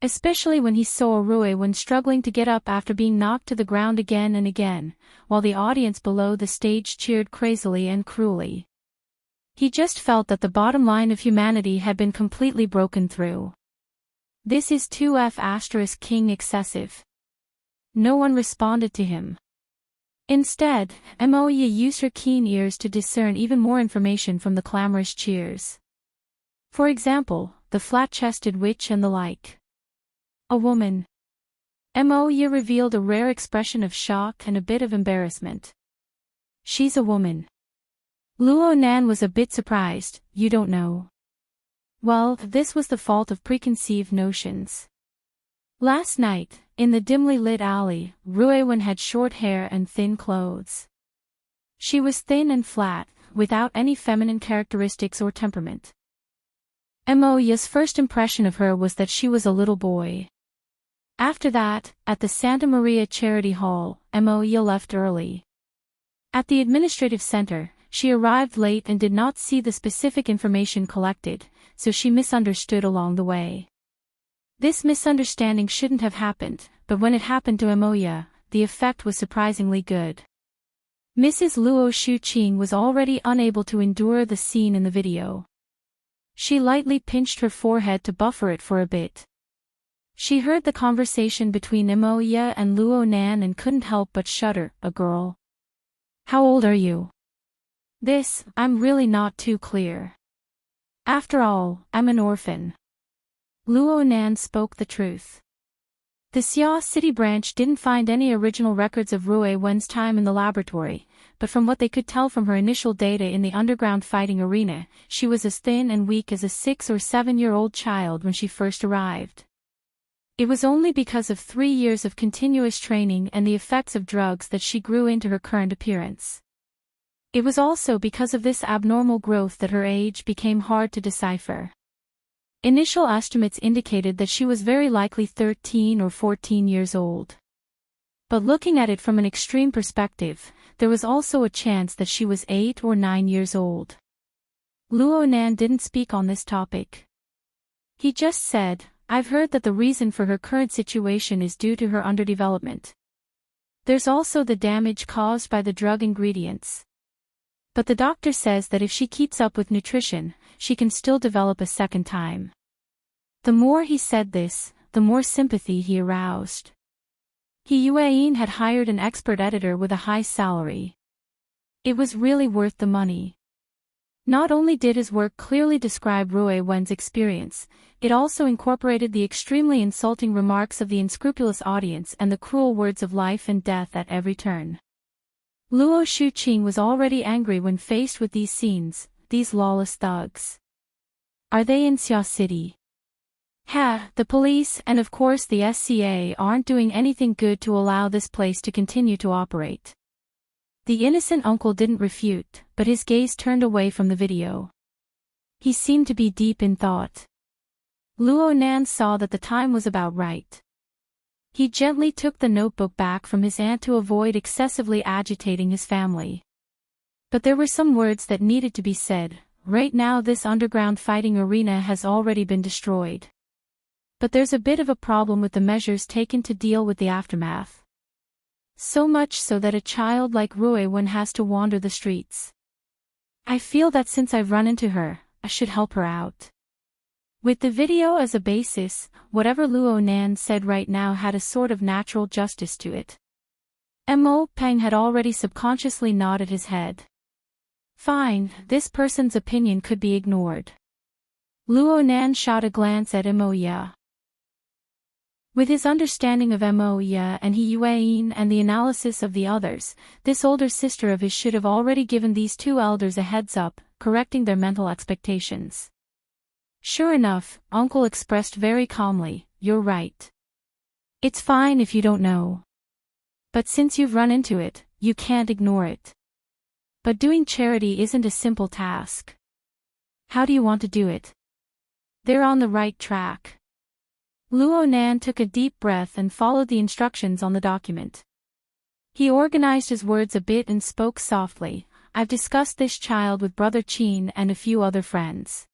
S1: Especially when he saw Rui Wen struggling to get up after being knocked to the ground again and again, while the audience below the stage cheered crazily and cruelly. He just felt that the bottom line of humanity had been completely broken through. This is 2F** king excessive. No one responded to him. Instead, Moya used her keen ears to discern even more information from the clamorous cheers. For example, the flat-chested witch and the like. A woman. Moya revealed a rare expression of shock and a bit of embarrassment. She's a woman. Luo Nan was a bit surprised. You don't know. Well, this was the fault of preconceived notions. Last night, in the dimly lit alley, Rui Wen had short hair and thin clothes. She was thin and flat, without any feminine characteristics or temperament. Moya's first impression of her was that she was a little boy. After that, at the Santa Maria Charity Hall, Moya left early. At the administrative center, she arrived late and did not see the specific information collected, so she misunderstood along the way. This misunderstanding shouldn't have happened, but when it happened to Moya, the effect was surprisingly good. Mrs. Luo Shuqing was already unable to endure the scene in the video. She lightly pinched her forehead to buffer it for a bit. She heard the conversation between Moya and Luo Nan and couldn't help but shudder. A girl. How old are you? I'm really not too clear. After all, I'm an orphan. Luo Nan spoke the truth. The Xiao City branch didn't find any original records of Rui Wen's time in the laboratory, but from what they could tell from her initial data in the underground fighting arena, she was as thin and weak as a 6 or 7-year-old child when she first arrived. It was only because of 3 years of continuous training and the effects of drugs that she grew into her current appearance. It was also because of this abnormal growth that her age became hard to decipher. Initial estimates indicated that she was very likely 13 or 14 years old. But looking at it from an extreme perspective, there was also a chance that she was 8 or 9 years old. Luo Nan didn't speak on this topic. He just said, "I've heard that the reason for her current situation is due to her underdevelopment. There's also the damage caused by the drug ingredients. But the doctor says that if she keeps up with nutrition, she can still develop a second time." The more he said this, the more sympathy he aroused. Yuan had hired an expert editor with a high salary. It was really worth the money. Not only did his work clearly describe Rui Wen's experience, it also incorporated the extremely insulting remarks of the unscrupulous audience and the cruel words of life and death at every turn. Luo Shuqing was already angry when faced with these scenes, these lawless thugs. Are they in Xiao City? The police and of course the SCA aren't doing anything good to allow this place to continue to operate. The innocent uncle didn't refute, but his gaze turned away from the video. He seemed to be deep in thought. Luo Nan saw that the time was about right. He gently took the notebook back from his aunt to avoid excessively agitating his family. But there were some words that needed to be said. Right now this underground fighting arena has already been destroyed. But there's a bit of a problem with the measures taken to deal with the aftermath. So much so that a child like Rui Wen has to wander the streets. I feel that since I've run into her, I should help her out. With the video as a basis, whatever Luo Nan said right now had a sort of natural justice to it. Mo Peng had already subconsciously nodded his head. Fine, this person's opinion could be ignored. Luo Nan shot a glance at Mo Ya. With his understanding of Mo Ya and Yuan and the analysis of the others, this older sister of his should have already given these two elders a heads up, correcting their mental expectations. Sure enough, Uncle expressed very calmly, "You're right. It's fine if you don't know. But since you've run into it, you can't ignore it. But doing charity isn't a simple task. How do you want to do it?" They're on the right track. Luo Nan took a deep breath and followed the instructions on the document. He organized his words a bit and spoke softly. "I've discussed this child with Brother Qin and a few other friends.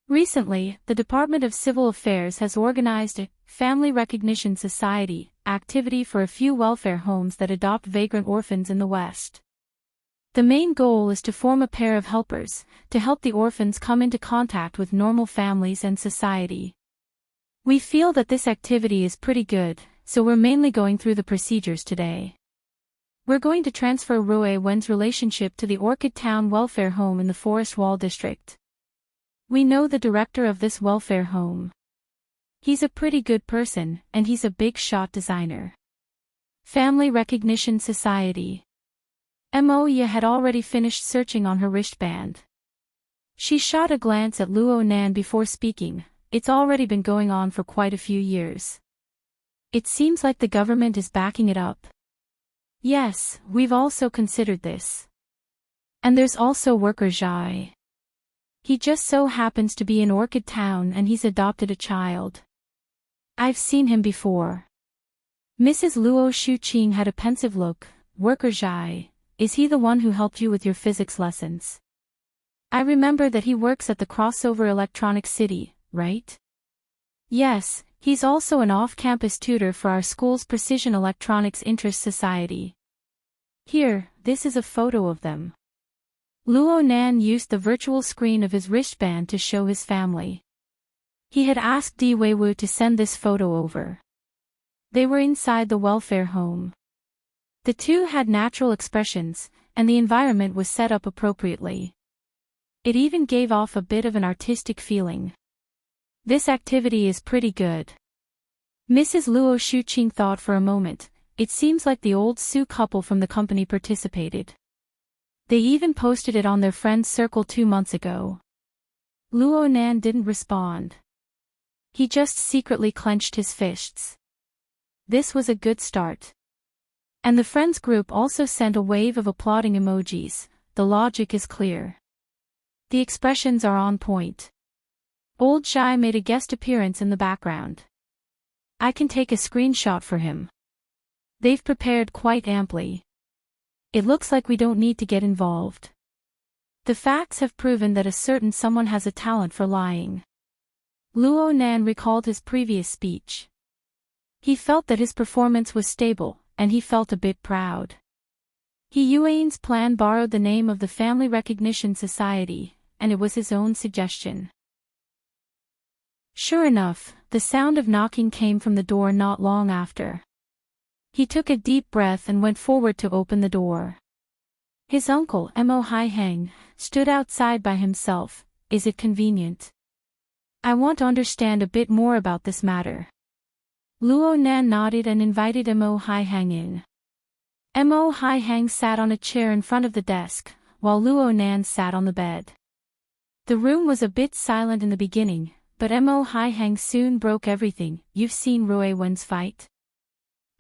S1: Recently, the Department of Civil Affairs has organized a Family Recognition Society activity for a few welfare homes that adopt vagrant orphans in the West. The main goal is to form a pair of helpers, to help the orphans come into contact with normal families and society. We feel that this activity is pretty good, so we're mainly going through the procedures today. We're going to transfer Rui Wen's relationship to the Orchid Town Welfare Home in the Forest Wall District. We know the director of this welfare home. He's a pretty good person, and he's a big shot designer. Family Recognition Society." Mo Ya had already finished searching on her wristband. She shot a glance at Luo Nan before speaking. "It's already been going on for quite a few years. It seems like the government is backing it up." "Yes, we've also considered this. And there's also worker Zhai. He just so happens to be in Orchid Town and he's adopted a child. I've seen him before." Mrs. Luo Shuqing had a pensive look. "Worker Zhai, is he the one who helped you with your physics lessons? I remember that he works at the Crossover Electronic City, right?" "Yes, he's also an off-campus tutor for our school's Precision Electronics Interest Society. Here, this is a photo of them." Luo Nan used the virtual screen of his wristband to show his family. He had asked Di Weiwu to send this photo over. They were inside the welfare home. The two had natural expressions, and the environment was set up appropriately. It even gave off a bit of an artistic feeling. This activity is pretty good. Mrs. Luo Shuqing thought for a moment. It seems like the old Su couple from the company participated. They even posted it on their friends' circle 2 months ago. Luo Nan didn't respond. He just secretly clenched his fists. This was a good start. And the friends group also sent a wave of applauding emojis. The logic is clear. The expressions are on point. Old Shai made a guest appearance in the background. I can take a screenshot for him. They've prepared quite amply. It looks like we don't need to get involved. The facts have proven that a certain someone has a talent for lying. Luo Nan recalled his previous speech. He felt that his performance was stable, and he felt a bit proud. Yuan's plan borrowed the name of the Family Recognition Society, and it was his own suggestion. Sure enough, the sound of knocking came from the door not long after. He took a deep breath and went forward to open the door. His uncle, Mo Haiheng, stood outside by himself. Is it convenient? I want to understand a bit more about this matter. Luo Nan nodded and invited Mo Haiheng in. Mo Haiheng sat on a chair in front of the desk, while Luo Nan sat on the bed. The room was a bit silent in the beginning, but Mo Haiheng soon broke everything. You've seen Rui Wen's fight?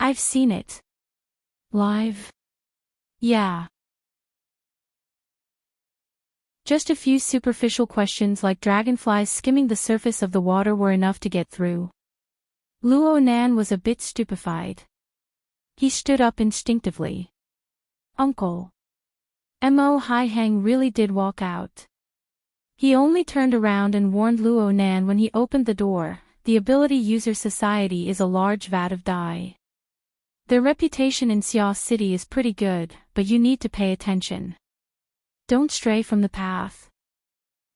S1: I've seen it. Live? Yeah. Just a few superficial questions like dragonflies skimming the surface of the water were enough to get through. Luo Nan was a bit stupefied. He stood up instinctively. Uncle. Mo Haiheng really did walk out. He only turned around and warned Luo Nan when he opened the door. The Ability User Society is a large vat of dye. Their reputation in Xia City is pretty good, but you need to pay attention. Don't stray from the path.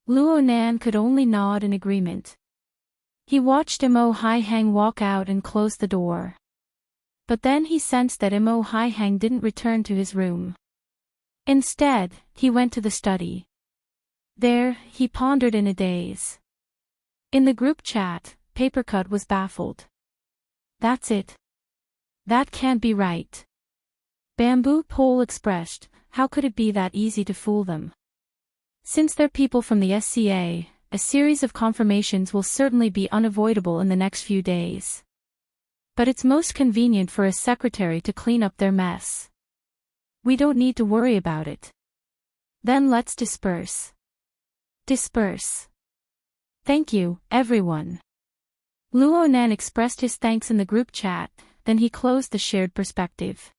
S1: Luo Nan could only nod in agreement. He watched Mo Haiheng walk out and close the door. But then he sensed that Mo Haiheng didn't return to his room. Instead, he went to the study. There, he pondered in a daze. In the group chat, Papercut was baffled. That's it. That can't be right. Bamboo Pole expressed, how could it be that easy to fool them? Since they're people from the SCA, a series of confirmations will certainly be unavoidable in the next few days. But it's most convenient for a secretary to clean up their mess. We don't need to worry about it. Then let's disperse. Disperse. Thank you, everyone. Luo Nan expressed his thanks in the group chat, then he closed the shared perspective.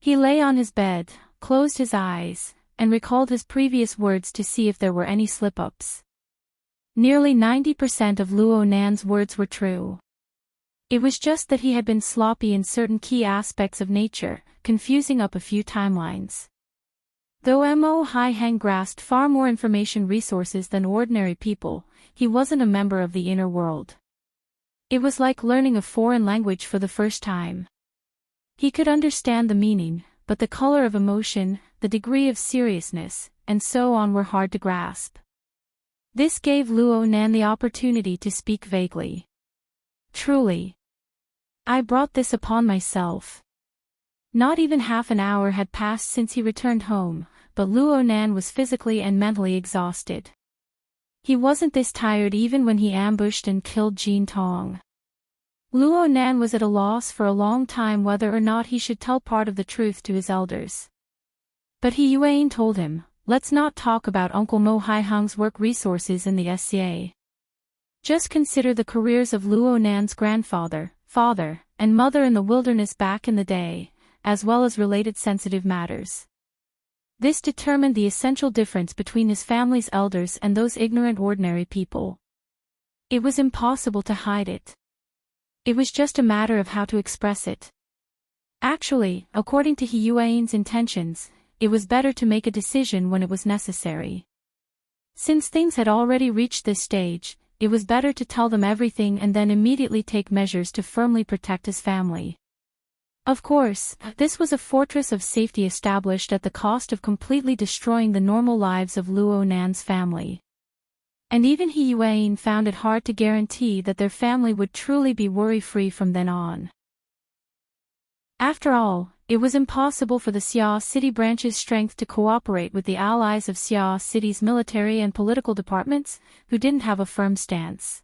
S1: He lay on his bed, closed his eyes, and recalled his previous words to see if there were any slip-ups. Nearly 90% of Luo Nan's words were true. It was just that he had been sloppy in certain key aspects of nature, confusing up a few timelines. Though Mo Haiheng grasped far more information resources than ordinary people, he wasn't a member of the inner world. It was like learning a foreign language for the first time. He could understand the meaning, but the color of emotion, the degree of seriousness, and so on were hard to grasp. This gave Luo Nan the opportunity to speak vaguely. Truly. I brought this upon myself. Not even half an hour had passed since he returned home, but Luo Nan was physically and mentally exhausted. He wasn't this tired even when he ambushed and killed Jin Tong. Luo Nan was at a loss for a long time whether or not he should tell part of the truth to his elders. But Yuan told him, let's not talk about Uncle Mo Haiheng's work resources in the SCA. Just consider the careers of Luo Nan's grandfather, father, and mother in the wilderness back in the day, as well as related sensitive matters. This determined the essential difference between his family's elders and those ignorant ordinary people. It was impossible to hide it. It was just a matter of how to express it. Actually, according to Yuan's intentions, it was better to make a decision when it was necessary. Since things had already reached this stage, it was better to tell them everything and then immediately take measures to firmly protect his family. Of course, this was a fortress of safety established at the cost of completely destroying the normal lives of Luo Nan's family. And even He Yuan found it hard to guarantee that their family would truly be worry-free from then on. After all, it was impossible for the Xia City branch's strength to cooperate with the allies of Xia City's military and political departments, who didn't have a firm stance.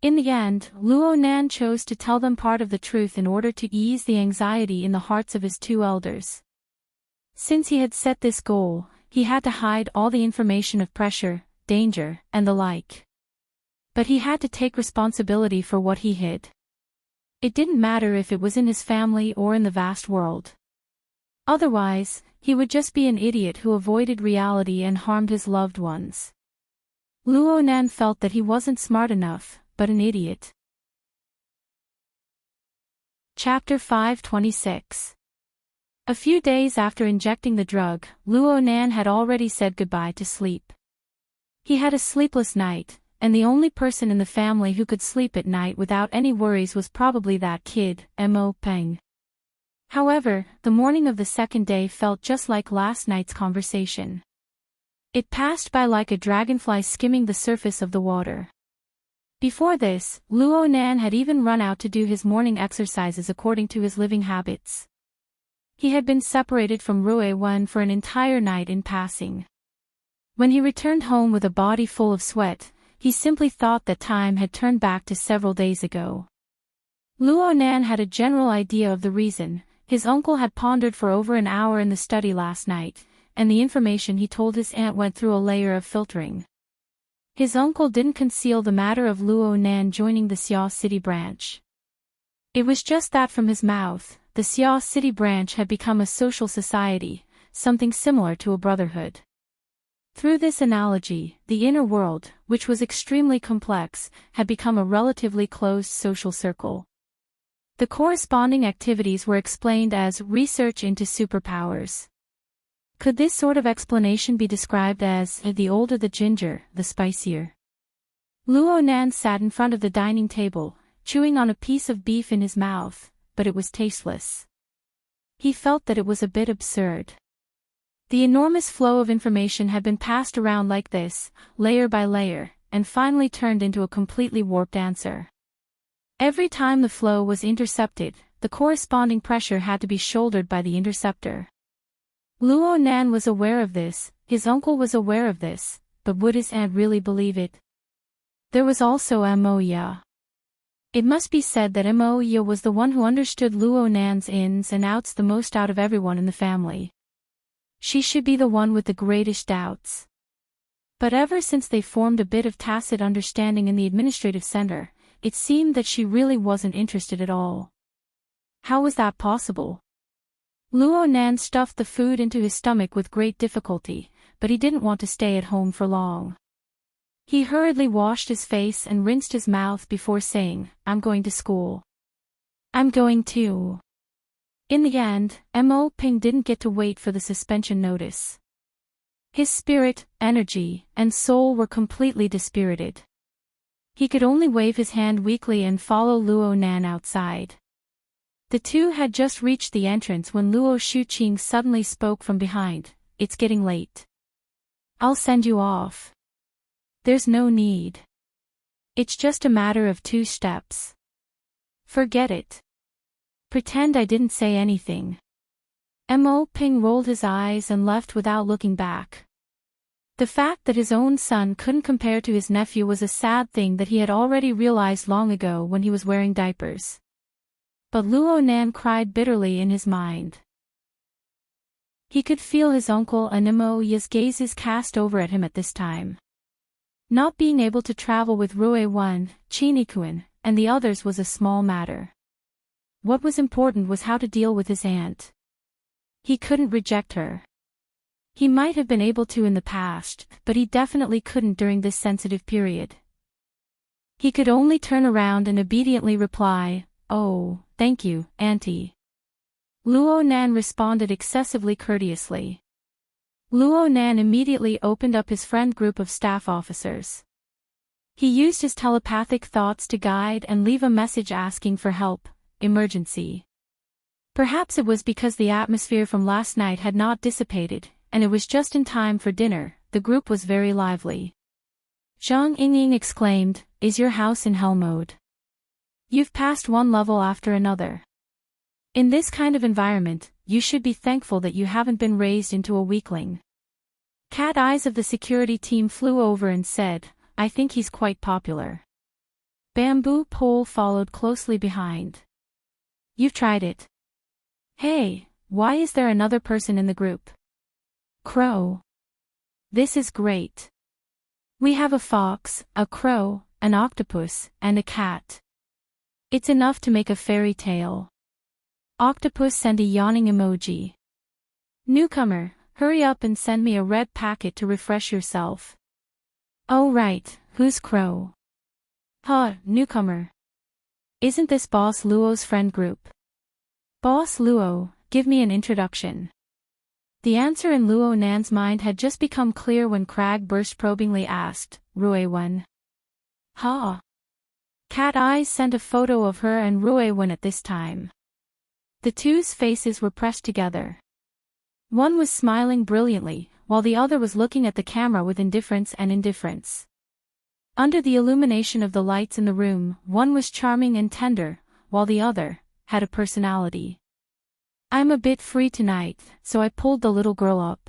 S1: In the end, Luo Nan chose to tell them part of the truth in order to ease the anxiety in the hearts of his two elders. Since he had set this goal, he had to hide all the information of pressure, danger, and the like. But he had to take responsibility for what he hid. It didn't matter if it was in his family or in the vast world. Otherwise, he would just be an idiot who avoided reality and harmed his loved ones. Luo Nan felt that he wasn't smart enough, but an idiot. Chapter 526. A few days after injecting the drug, Luo Nan had already said goodbye to sleep. He had a sleepless night, and the only person in the family who could sleep at night without any worries was probably that kid, Mo Peng. However, the morning of the second day felt just like last night's conversation. It passed by like a dragonfly skimming the surface of the water. Before this, Luo Nan had even run out to do his morning exercises according to his living habits. He had been separated from Rui Wen for an entire night in passing. When he returned home with a body full of sweat, he simply thought that time had turned back to several days ago. Luo Nan had a general idea of the reason. His uncle had pondered for over an hour in the study last night, and the information he told his aunt went through a layer of filtering. His uncle didn't conceal the matter of Luo Nan joining the Xia City branch. It was just that from his mouth, the Xia City branch had become a social society, something similar to a brotherhood. Through this analogy, the inner world, which was extremely complex, had become a relatively closed social circle. The corresponding activities were explained as research into superpowers. Could this sort of explanation be described as the older the ginger, the spicier? Luo Nan sat in front of the dining table, chewing on a piece of beef in his mouth, but it was tasteless. He felt that it was a bit absurd. The enormous flow of information had been passed around like this, layer by layer, and finally turned into a completely warped answer. Every time the flow was intercepted, the corresponding pressure had to be shouldered by the interceptor. Luo Nan was aware of this, his uncle was aware of this, but would his aunt really believe it? There was also Mo Ya. It must be said that Mo Ya was the one who understood Luo Nan's ins and outs the most out of everyone in the family. She should be the one with the greatest doubts. But ever since they formed a bit of tacit understanding in the administrative center, it seemed that she really wasn't interested at all. How was that possible? Luo Nan stuffed the food into his stomach with great difficulty, but he didn't want to stay at home for long. He hurriedly washed his face and rinsed his mouth before saying, "I'm going to school." "I'm going too." In the end, Mo Ping didn't get to wait for the suspension notice. His spirit, energy, and soul were completely dispirited. He could only wave his hand weakly and follow Luo Nan outside. The two had just reached the entrance when Luo Shuqing suddenly spoke from behind, "It's getting late. I'll send you off." "There's no need. It's just a matter of 2 steps. Forget it. Pretend I didn't say anything." Mo Ping rolled his eyes and left without looking back. The fact that his own son couldn't compare to his nephew was a sad thing that he had already realized long ago when he was wearing diapers. But Luo Nan cried bitterly in his mind. He could feel his uncle and Mo Ya's gazes cast over at him at this time. Not being able to travel with Rui Wen, Chinikuan, and the others was a small matter. What was important was how to deal with his aunt. He couldn't reject her. He might have been able to in the past, but he definitely couldn't during this sensitive period. He could only turn around and obediently reply, "Oh, thank you, Auntie." Luo Nan responded excessively courteously. Luo Nan immediately opened up his friend group of staff officers. He used his telepathic thoughts to guide and leave a message asking for help, emergency. Perhaps it was because the atmosphere from last night had not dissipated, and it was just in time for dinner. The group was very lively. Zhang Yingying exclaimed, is your house in hell mode? You've passed one level after another. In this kind of environment, you should be thankful that you haven't been raised into a weakling. Cat Eyes of the security team flew over and said, I think he's quite popular. Bamboo Pole followed closely behind. You've tried it. Hey, why is there another person in the group? Crow. This is great. We have a fox, a crow, an octopus, and a cat. It's enough to make a fairy tale. Octopus sent a yawning emoji. Newcomer, hurry up and send me a red packet to refresh yourself. Oh right, who's Crow? Huh, newcomer. Isn't this Boss Luo's friend group? Boss Luo, give me an introduction. The answer in Luo Nan's mind had just become clear when Crag burst probingly asked, Rui Wen. Ha! Cat Eyes sent a photo of her and Rui Wen at this time. The two's faces were pressed together. One was smiling brilliantly, while the other was looking at the camera with indifference. Under the illumination of the lights in the room, one was charming and tender, while the other had a personality. I'm a bit free tonight, so I pulled the little girl up.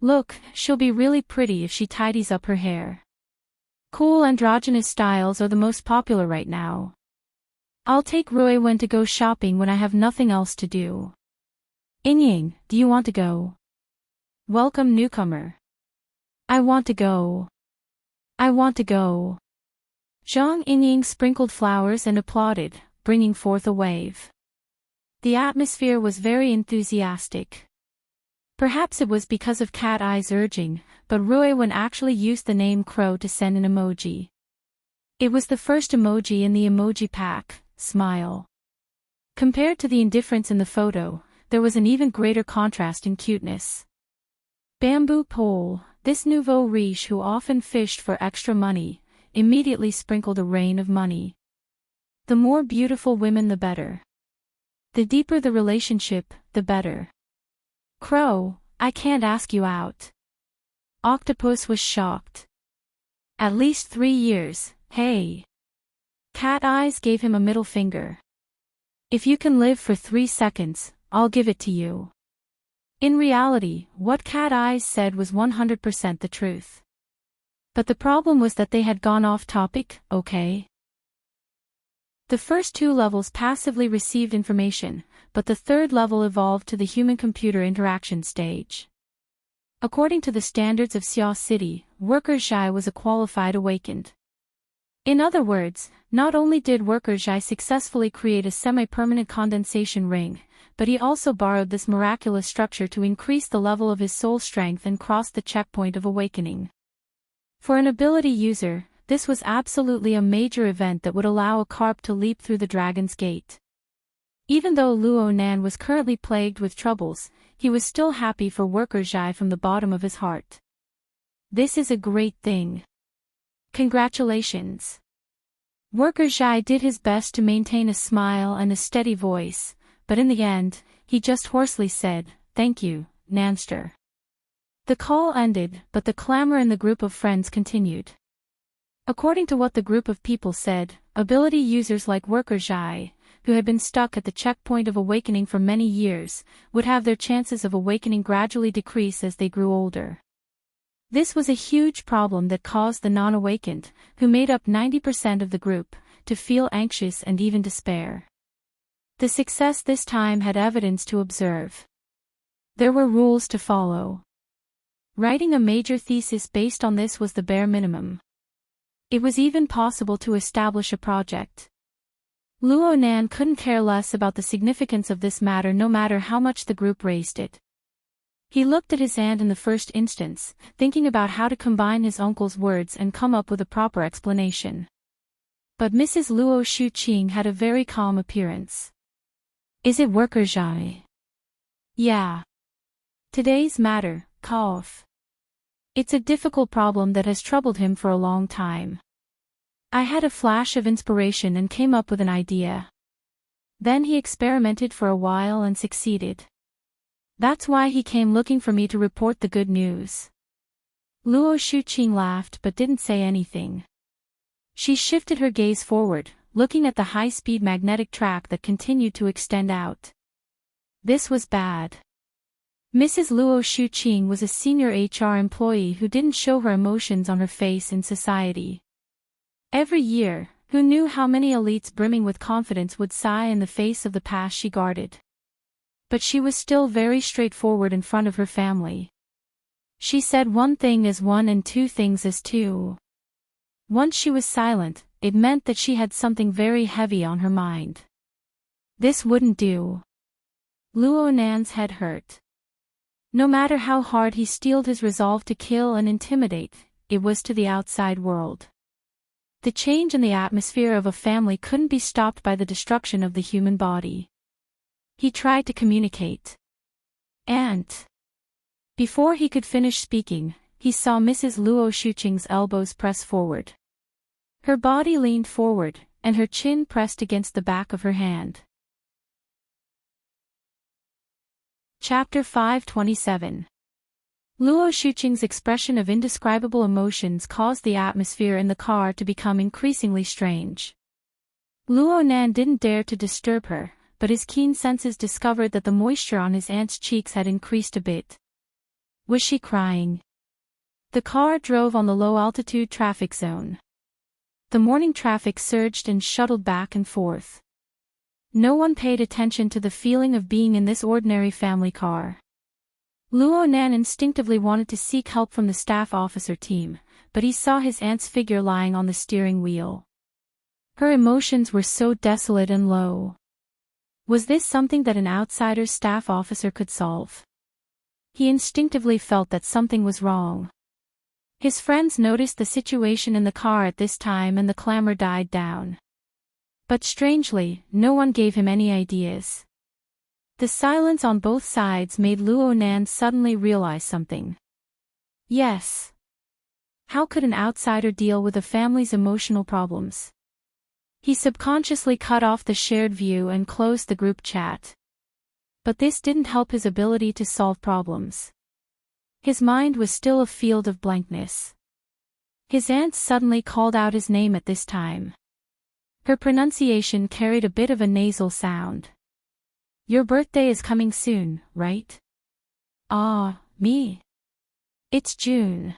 S1: Look, she'll be really pretty if she tidies up her hair. Cool androgynous styles are the most popular right now. I'll take Rui Wen to go shopping when I have nothing else to do. Yingying, do you want to go? Welcome newcomer. I want to go. I want to go. Zhang Yingying sprinkled flowers and applauded, bringing forth a wave. The atmosphere was very enthusiastic. Perhaps it was because of Cat Eye's urging, but Rui Wen actually used the name Crow to send an emoji. It was the first emoji in the emoji pack, smile. Compared to the indifference in the photo, there was an even greater contrast in cuteness. Bamboo Pole, this nouveau riche who often fished for extra money, immediately sprinkled a rain of money. The more beautiful women the better. The deeper the relationship, the better. Crow, I can't ask you out. Octopus was shocked. At least 3 years, hey. Cat Eyes gave him a middle finger. If you can live for 3 seconds, I'll give it to you. In reality, what Cat Eyes said was 100% the truth. But the problem was that they had gone off topic, okay? The first 2 levels passively received information, but the third level evolved to the human-computer interaction stage. According to the standards of Xia City, Worker Zhai was a qualified awakened. In other words, not only did Worker Zhai successfully create a semi-permanent condensation ring, but he also borrowed this miraculous structure to increase the level of his soul strength and cross the checkpoint of awakening. For an ability user, this was absolutely a major event that would allow a carp to leap through the dragon's gate. Even though Luo Nan was currently plagued with troubles, he was still happy for Worker Zhai from the bottom of his heart. This is a great thing. Congratulations. Worker Zhai did his best to maintain a smile and a steady voice, but in the end, he just hoarsely said, "Thank you, Nanster." The call ended, but the clamor in the group of friends continued. According to what the group of people said, ability users like Worker Zhai, who had been stuck at the checkpoint of awakening for many years, would have their chances of awakening gradually decrease as they grew older. This was a huge problem that caused the non-awakened, who made up 90% of the group, to feel anxious and even despair. The success this time had evidence to observe. There were rules to follow. Writing a major thesis based on this was the bare minimum. It was even possible to establish a project. Luo Nan couldn't care less about the significance of this matter no matter how much the group raised it. He looked at his aunt in the first instance, thinking about how to combine his uncle's words and come up with a proper explanation. But Mrs. Luo Shuqing had a very calm appearance. "Is it Worker Zhai?" "Yeah. Today's matter, cough. It's a difficult problem that has troubled him for a long time. I had a flash of inspiration and came up with an idea. Then he experimented for a while and succeeded. That's why he came looking for me to report the good news." Luo Shuqing laughed but didn't say anything. She shifted her gaze forward, looking at the high-speed magnetic track that continued to extend out. This was bad. Mrs. Luo Shuqing was a senior HR employee who didn't show her emotions on her face in society. Every year, who knew how many elites brimming with confidence would sigh in the face of the past she guarded? But she was still very straightforward in front of her family. She said one thing as one and two things as two. Once she was silent, it meant that she had something very heavy on her mind. This wouldn't do. Luo Nan's head hurt. No matter how hard he steeled his resolve to kill and intimidate, it was to the outside world. The change in the atmosphere of a family couldn't be stopped by the destruction of the human body. He tried to communicate. And before he could finish speaking, he saw Mrs. Luo Shuqing's elbows press forward. Her body leaned forward, and her chin pressed against the back of her hand. Chapter 527. Luo Shuqing's expression of indescribable emotions caused the atmosphere in the car to become increasingly strange. Luo Nan didn't dare to disturb her, but his keen senses discovered that the moisture on his aunt's cheeks had increased a bit. Was she crying? The car drove on the low-altitude traffic zone. The morning traffic surged and shuttled back and forth. No one paid attention to the feeling of being in this ordinary family car. Luo Nan instinctively wanted to seek help from the staff officer team, but he saw his aunt's figure lying on the steering wheel. Her emotions were so desolate and low. Was this something that an outsider's staff officer could solve? He instinctively felt that something was wrong. His friends noticed the situation in the car at this time and the clamor died down. But strangely, no one gave him any ideas. The silence on both sides made Luo Nan suddenly realize something. Yes. How could an outsider deal with a family's emotional problems? He subconsciously cut off the shared view and closed the group chat. But this didn't help his ability to solve problems. His mind was still a field of blankness. His aunt suddenly called out his name at this time. Her pronunciation carried a bit of a nasal sound. Your birthday is coming soon, right? Ah, me? It's June.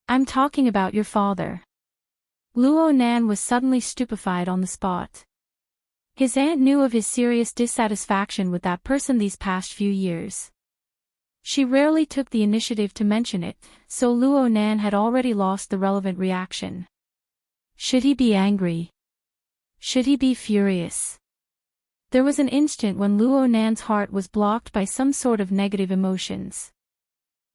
S1: I'm talking about your father. Luo Nan was suddenly stupefied on the spot. His aunt knew of his serious dissatisfaction with that person these past few years. She rarely took the initiative to mention it, so Luo Nan had already lost the relevant reaction. Should he be angry? Should he be furious? There was an instant when Luo Nan's heart was blocked by some sort of negative emotions.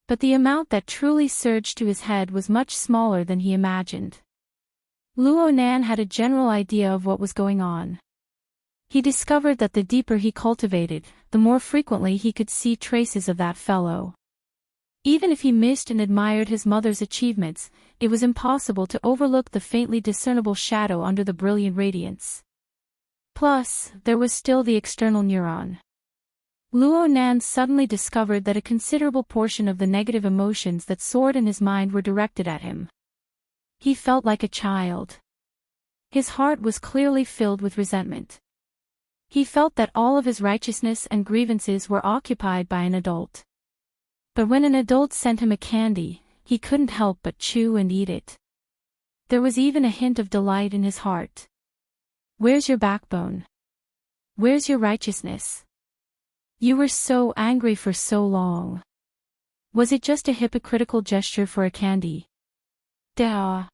S1: But the amount that truly surged to his head was much smaller than he imagined. Luo Nan had a general idea of what was going on. He discovered that the deeper he cultivated, the more frequently he could see traces of that fellow. Even if he missed and admired his mother's achievements, it was impossible to overlook the faintly discernible shadow under the brilliant radiance. Plus, there was still the external neuron. Luo Nan suddenly discovered that a considerable portion of the negative emotions that soared in his mind were directed at him. He felt like a child. His heart was clearly filled with resentment. He felt that all of his righteousness and grievances were occupied by an adult. But when an adult sent him a candy, he couldn't help but chew and eat it. There was even a hint of delight in his heart. Where's your backbone? Where's your righteousness? You were so angry for so long. Was it just a hypocritical gesture for a candy? Duh.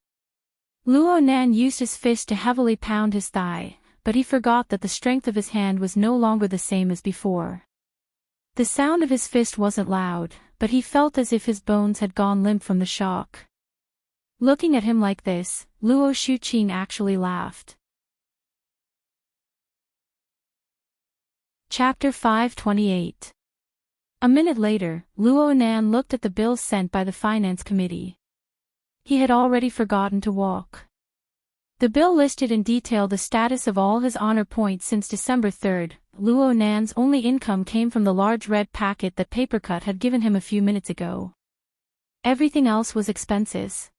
S1: Luo Nan used his fist to heavily pound his thigh, but he forgot that the strength of his hand was no longer the same as before. The sound of his fist wasn't loud, but he felt as if his bones had gone limp from the shock. Looking at him like this, Luo Shuqing actually laughed. Chapter 528. A minute later, Luo Nan looked at the bills sent by the finance committee. He had already forgotten to walk. The bill listed in detail the status of all his honor points since December 3rd. Luo Nan's only income came from the large red packet that Papercut had given him a few minutes ago. Everything else was expenses.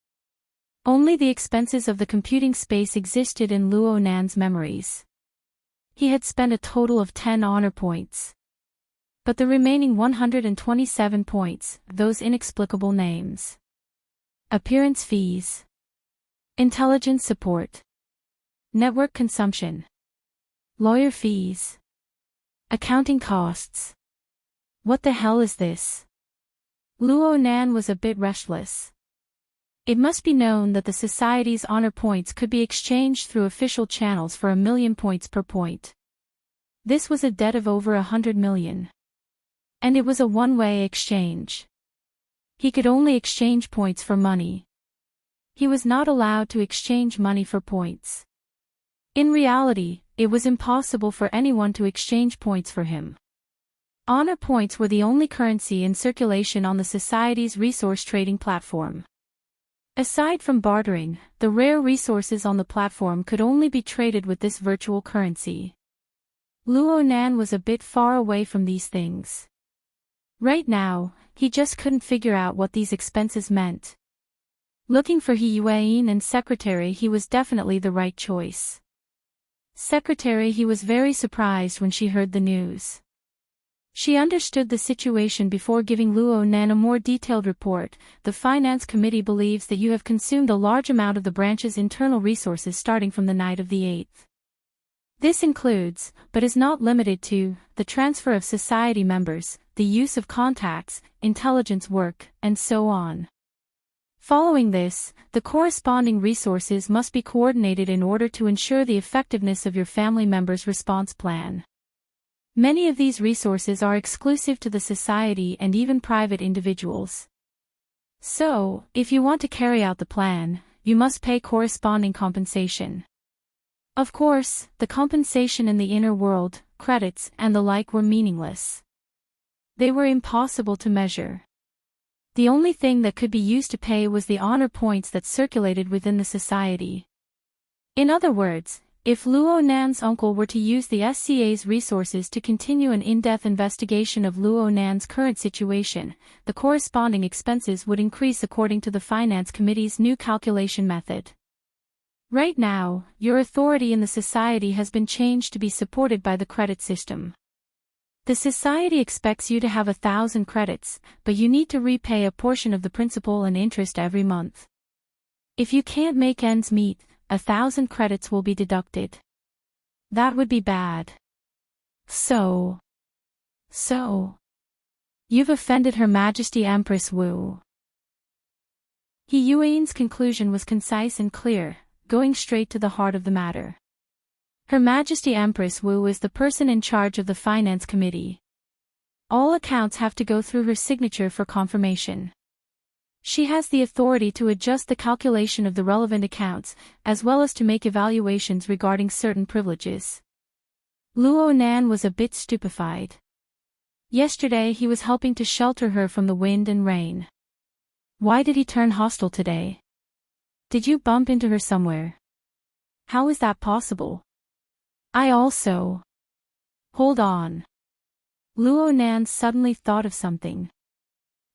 S1: Only the expenses of the computing space existed in Luo Nan's memories. He had spent a total of 10 honor points. But the remaining 127 points, those inexplicable names. Appearance fees. Intelligence support. Network consumption. Lawyer fees. Accounting costs. What the hell is this? Luo Nan was a bit restless. It must be known that the society's honor points could be exchanged through official channels for 1,000,000 points per point. This was a debt of over 100 million. And it was a one-way exchange. He could only exchange points for money. He was not allowed to exchange money for points. In reality, it was impossible for anyone to exchange points for him. Honor points were the only currency in circulation on the society's resource trading platform. Aside from bartering, the rare resources on the platform could only be traded with this virtual currency. Luo Nan was a bit far away from these things. Right now, he just couldn't figure out what these expenses meant. Looking for He Yuan and secretary, he was definitely the right choice. Secretary, he was very surprised when she heard the news. She understood the situation before giving Luo Nan a more detailed report. The finance committee believes that you have consumed a large amount of the branch's internal resources starting from the night of the 8th. This includes, but is not limited to, the transfer of society members, the use of contacts, intelligence work, and so on. Following this, the corresponding resources must be coordinated in order to ensure the effectiveness of your family member's response plan. Many of these resources are exclusive to the society and even private individuals. So, if you want to carry out the plan, you must pay corresponding compensation. Of course, the compensation in the inner world, credits, and the like were meaningless. They were impossible to measure. The only thing that could be used to pay was the honor points that circulated within the society. In other words, if Luo Nan's uncle were to use the SCA's resources to continue an in-depth investigation of Luo Nan's current situation, the corresponding expenses would increase according to the finance committee's new calculation method. Right now, your authority in the society has been changed to be supported by the credit system. The society expects you to have 1,000 credits, but you need to repay a portion of the principal and interest every month. If you can't make ends meet, 1,000 credits will be deducted. That would be bad. So. You've offended Her Majesty Empress Wu. He Yuan's conclusion was concise and clear, going straight to the heart of the matter. Her Majesty Empress Wu is the person in charge of the finance committee. All accounts have to go through her signature for confirmation. She has the authority to adjust the calculation of the relevant accounts, as well as to make evaluations regarding certain privileges. Luo Nan was a bit stupefied. Yesterday he was helping to shelter her from the wind and rain. Why did he turn hostile today? Did you bump into her somewhere? How is that possible? Hold on. Luo Nan suddenly thought of something.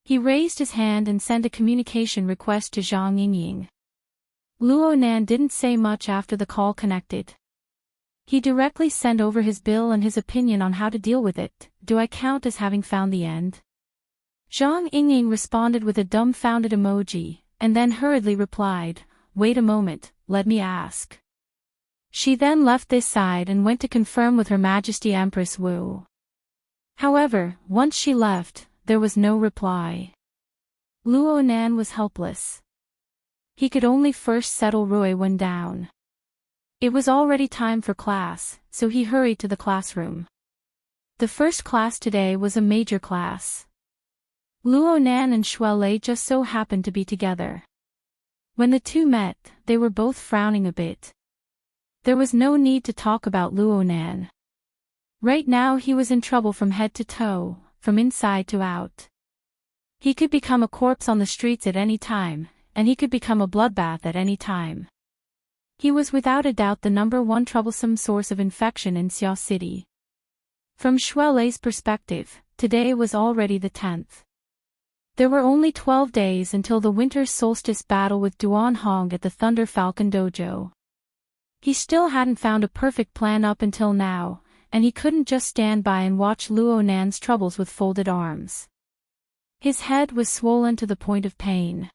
S1: He raised his hand and sent a communication request to Zhang Yingying. Luo Nan didn't say much after the call connected. He directly sent over his bill and his opinion on how to deal with it. Do I count as having found the end? Zhang Yingying responded with a dumbfounded emoji, and then hurriedly replied, wait a moment, let me ask. She then left this side and went to confirm with Her Majesty Empress Wu. However, once she left, there was no reply. Luo Nan was helpless. He could only first settle Rui Wen down. It was already time for class, so he hurried to the classroom. The first class today was a major class. Luo Nan and Shuelei just so happened to be together. When the two met, they were both frowning a bit. There was no need to talk about Luo Nan. Right now he was in trouble from head to toe, from inside to out. He could become a corpse on the streets at any time, and he could become a bloodbath at any time. He was without a doubt the #1 troublesome source of infection in Xia City. From Shuelei's perspective, today was already the 10th. There were only 12 days until the winter solstice battle with Duan Hong at the Thunder Falcon Dojo. He still hadn't found a perfect plan up until now, and he couldn't just stand by and watch Luo Nan's troubles with folded arms. His head was swollen to the point of pain.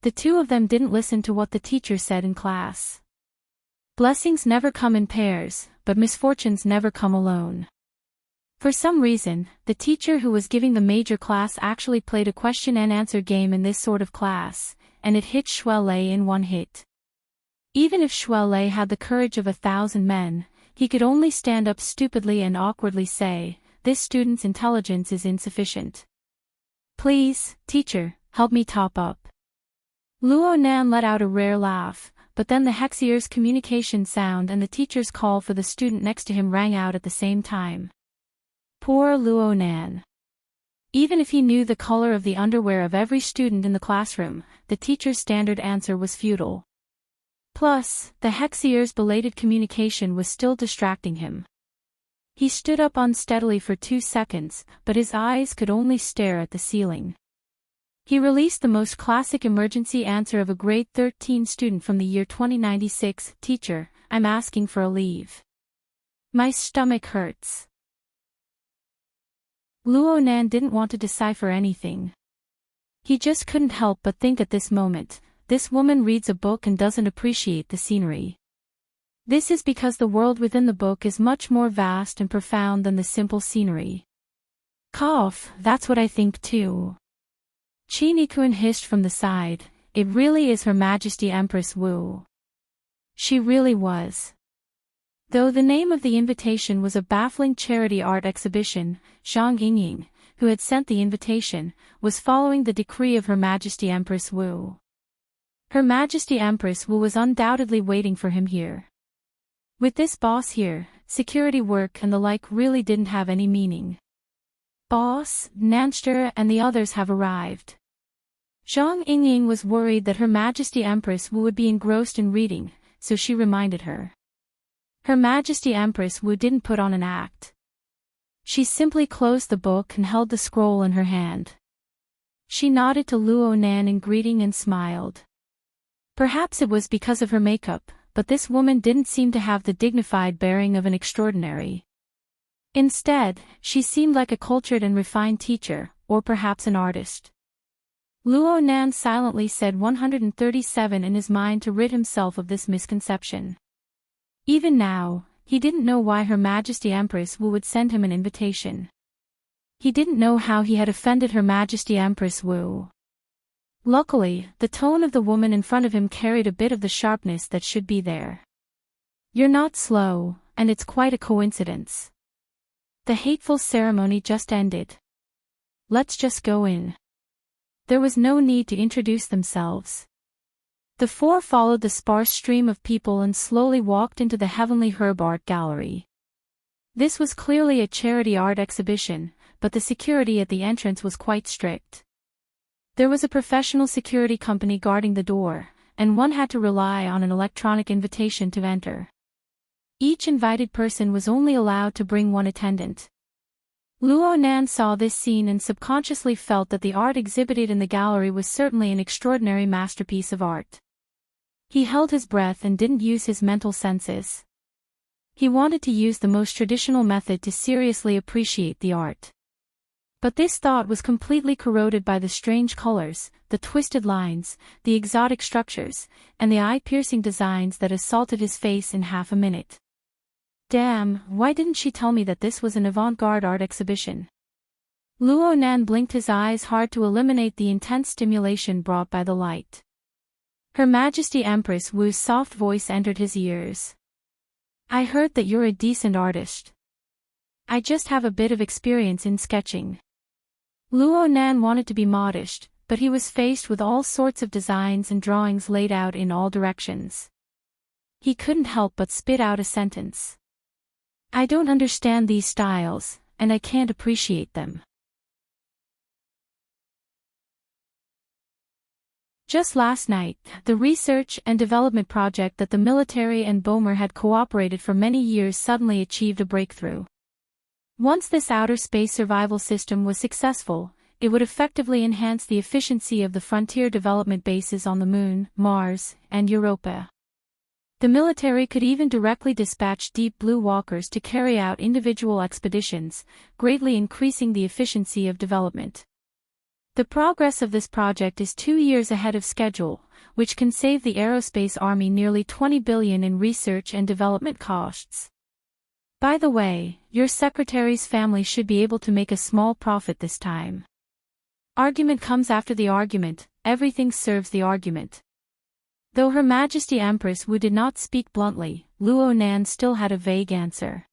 S1: The two of them didn't listen to what the teacher said in class. Blessings never come in pairs, but misfortunes never come alone. For some reason, the teacher who was giving the major class actually played a question-and-answer game in this sort of class, and it hit Shuai Lei in one hit. Even if Shuai Lei had the courage of 1,000 men, he could only stand up stupidly and awkwardly say, "This student's intelligence is insufficient. Please, teacher, help me top up." Luo Nan let out a rare laugh, but then the Hexier's communication sound and the teacher's call for the student next to him rang out at the same time. Poor Luo Nan. Even if he knew the color of the underwear of every student in the classroom, the teacher's standard answer was futile. Plus, the Hexier's belated communication was still distracting him. He stood up unsteadily for 2 seconds, but his eyes could only stare at the ceiling. He released the most classic emergency answer of a grade 13 student from the year 2096, "Teacher, I'm asking for a leave. My stomach hurts." Luo Nan didn't want to decipher anything. He just couldn't help but think at this moment, this woman reads a book and doesn't appreciate the scenery. This is because the world within the book is much more vast and profound than the simple scenery. Cough, that's what I think too. Qi Nikun hissed from the side, "It really is Her Majesty Empress Wu. She really was." Though the name of the invitation was a baffling charity art exhibition, Zhang Yingying, who had sent the invitation, was following the decree of Her Majesty Empress Wu. Her Majesty Empress Wu was undoubtedly waiting for him here. With this boss here, security work and the like really didn't have any meaning. Boss, Nanster and the others have arrived. Zhang Yingying was worried that Her Majesty Empress Wu would be engrossed in reading, so she reminded her. Her Majesty Empress Wu didn't put on an act. She simply closed the book and held the scroll in her hand. She nodded to Luo Nan in greeting and smiled. Perhaps it was because of her makeup, but this woman didn't seem to have the dignified bearing of an extraordinary. Instead, she seemed like a cultured and refined teacher, or perhaps an artist. Luo Nan silently said 137 in his mind to rid himself of this misconception. Even now, he didn't know why Her Majesty Empress Wu would send him an invitation. He didn't know how he had offended Her Majesty Empress Wu. Luckily, the tone of the woman in front of him carried a bit of the sharpness that should be there. "You're not slow, and it's quite a coincidence. The hateful ceremony just ended. Let's just go in." There was no need to introduce themselves. The four followed the sparse stream of people and slowly walked into the Heavenly Herb Art Gallery. This was clearly a charity art exhibition, but the security at the entrance was quite strict. There was a professional security company guarding the door, and one had to rely on an electronic invitation to enter. Each invited person was only allowed to bring one attendant. Luo Nan saw this scene and subconsciously felt that the art exhibited in the gallery was certainly an extraordinary masterpiece of art. He held his breath and didn't use his mental senses. He wanted to use the most traditional method to seriously appreciate the art. But this thought was completely corroded by the strange colors, the twisted lines, the exotic structures, and the eye-piercing designs that assaulted his face in half a minute. Damn, why didn't she tell me that this was an avant-garde art exhibition? Luo Nan blinked his eyes hard to eliminate the intense stimulation brought by the light. Her Majesty Empress Wu's soft voice entered his ears. "I heard that you're a decent artist. I just have a bit of experience in sketching." Luo Nan wanted to be modest, but he was faced with all sorts of designs and drawings laid out in all directions. He couldn't help but spit out a sentence. "I don't understand these styles, and I can't appreciate them." Just last night, the research and development project that the military and Bomer had cooperated for many years suddenly achieved a breakthrough. Once this outer space survival system was successful, it would effectively enhance the efficiency of the frontier development bases on the Moon, Mars, and Europa. The military could even directly dispatch Deep Blue Walkers to carry out individual expeditions, greatly increasing the efficiency of development. The progress of this project is 2 years ahead of schedule, which can save the aerospace army nearly $20 billion in research and development costs. By the way, your secretary's family should be able to make a small profit this time. Argument comes after the argument, everything serves the argument. Though Her Majesty Empress Wu did not speak bluntly, Luo Nan still had a vague answer.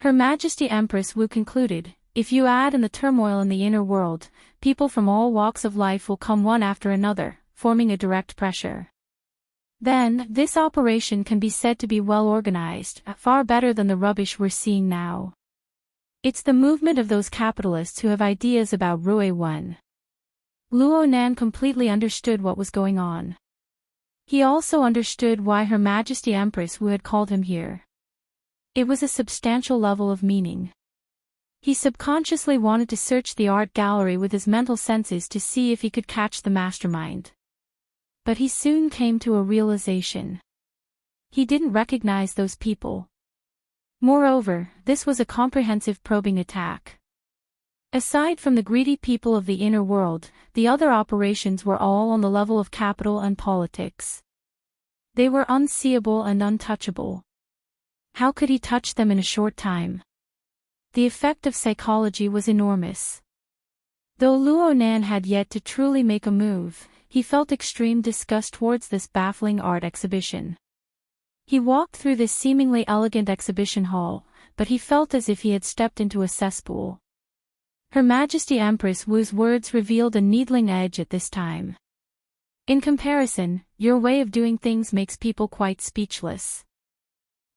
S1: Her Majesty Empress Wu concluded, if you add in the turmoil in the inner world, people from all walks of life will come one after another, forming a direct pressure. Then, this operation can be said to be well organized, far better than the rubbish we're seeing now. It's the movement of those capitalists who have ideas about Rue One. Luo Nan completely understood what was going on. He also understood why Her Majesty Empress Wu had called him here. It was a substantial level of meaning. He subconsciously wanted to search the art gallery with his mental senses to see if he could catch the mastermind. But he soon came to a realization. He didn't recognize those people. Moreover, this was a comprehensive probing attack. Aside from the greedy people of the inner world, the other operations were all on the level of capital and politics. They were unseeable and untouchable. How could he touch them in a short time? The effect of psychology was enormous. Though Luo Nan had yet to truly make a move, he felt extreme disgust towards this baffling art exhibition. He walked through this seemingly elegant exhibition hall, but he felt as if he had stepped into a cesspool. Her Majesty Empress Wu's words revealed a needling edge at this time. In comparison, your way of doing things makes people quite speechless.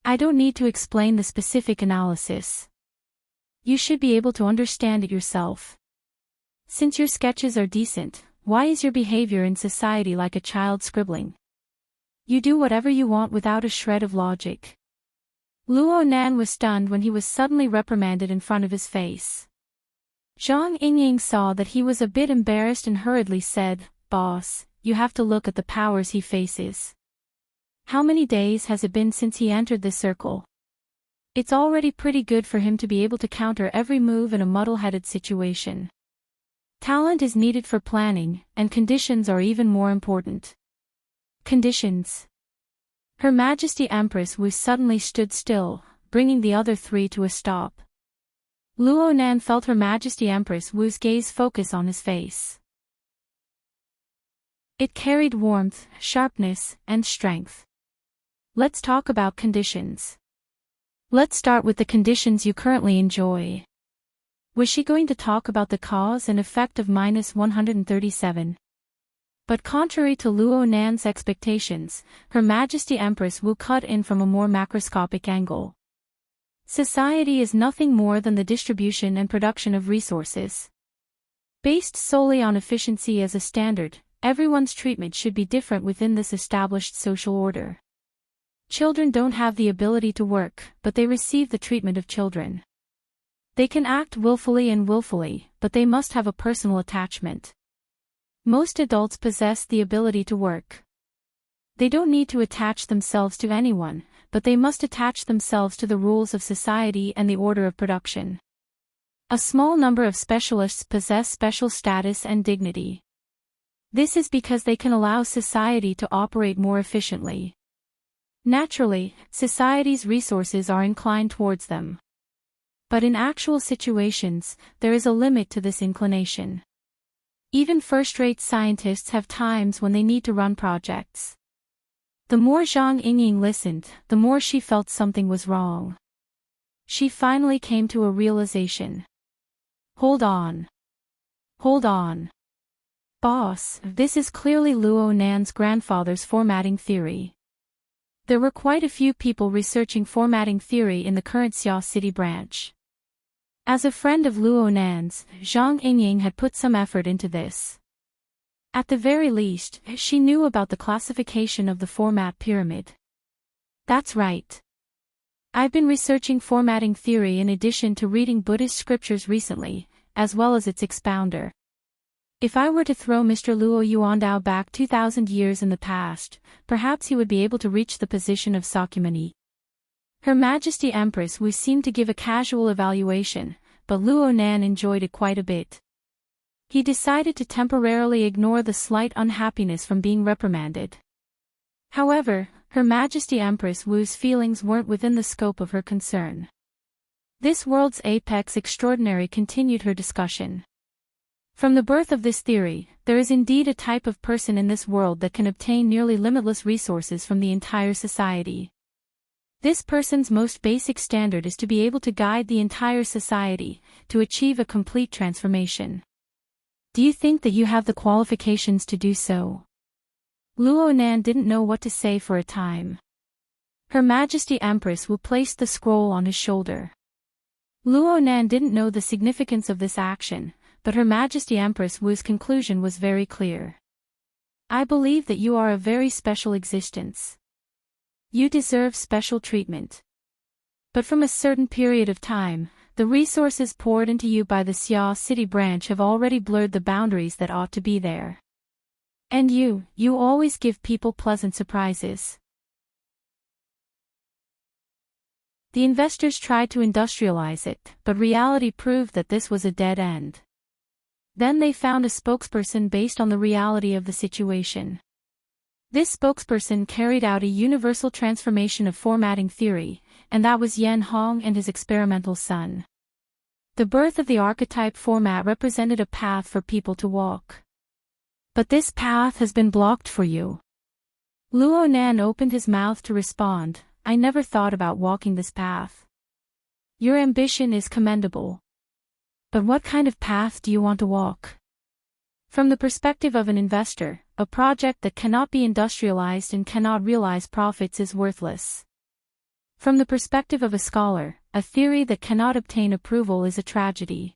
S1: I don't need to explain the specific analysis. You should be able to understand it yourself. Since your sketches are decent, why is your behavior in society like a child scribbling? You do whatever you want without a shred of logic. Luo Nan was stunned when he was suddenly reprimanded in front of his face. Zhang Yingying saw that he was a bit embarrassed and hurriedly said, "Boss, you have to look at the powers he faces. How many days has it been since he entered this circle? It's already pretty good for him to be able to counter every move in a muddle-headed situation. Talent is needed for planning, and conditions are even more important." Conditions. Her Majesty Empress Wu suddenly stood still, bringing the other three to a stop. Luo Nan felt Her Majesty Empress Wu's gaze focus on his face. It carried warmth, sharpness, and strength. Let's talk about conditions. Let's start with the conditions you currently enjoy. Was she going to talk about the cause and effect of -137? But contrary to Luo Nan's expectations, Her Majesty Empress Wu cut in from a more macroscopic angle. Society is nothing more than the distribution and production of resources. Based solely on efficiency as a standard, everyone's treatment should be different within this established social order. Children don't have the ability to work, but they receive the treatment of children. They can act willfully and willfully, but they must have a personal attachment. Most adults possess the ability to work. They don't need to attach themselves to anyone, but they must attach themselves to the rules of society and the order of production. A small number of specialists possess special status and dignity. This is because they can allow society to operate more efficiently. Naturally, society's resources are inclined towards them. But in actual situations, there is a limit to this inclination. Even first-rate scientists have times when they need to run projects. The more Zhang Yingying listened, the more she felt something was wrong. She finally came to a realization. Hold on. Hold on. Boss, this is clearly Luo Nan's grandfather's formatting theory. There were quite a few people researching formatting theory in the current Xia City branch. As a friend of Luo Nan's, Zhang Yingying had put some effort into this. At the very least, she knew about the classification of the format pyramid. That's right. I've been researching formatting theory in addition to reading Buddhist scriptures recently, as well as its expounder. If I were to throw Mr. Luo Yuandao back 2,000 years in the past, perhaps he would be able to reach the position of Sakyamuni. Her Majesty Empress Wu seemed to give a casual evaluation, but Luo Nan enjoyed it quite a bit. He decided to temporarily ignore the slight unhappiness from being reprimanded. However, Her Majesty Empress Wu's feelings weren't within the scope of her concern. This world's apex extraordinary continued her discussion. From the birth of this theory, there is indeed a type of person in this world that can obtain nearly limitless resources from the entire society. This person's most basic standard is to be able to guide the entire society, to achieve a complete transformation. Do you think that you have the qualifications to do so? Luo Nan didn't know what to say for a time. Her Majesty Empress Wu placed the scroll on his shoulder. Luo Nan didn't know the significance of this action, but Her Majesty Empress Wu's conclusion was very clear. I believe that you are a very special existence. You deserve special treatment. But from a certain period of time, the resources poured into you by the Xia City branch have already blurred the boundaries that ought to be there. And you always give people pleasant surprises. The investors tried to industrialize it, but reality proved that this was a dead end. Then they found a spokesperson based on the reality of the situation. This spokesperson carried out a universal transformation of formatting theory, and that was Yan Hong and his experimental son. The birth of the archetype format represented a path for people to walk. But this path has been blocked for you. Luo Nan opened his mouth to respond, I never thought about walking this path. Your ambition is commendable. But what kind of path do you want to walk? From the perspective of an investor, a project that cannot be industrialized and cannot realize profits is worthless. From the perspective of a scholar, a theory that cannot obtain approval is a tragedy.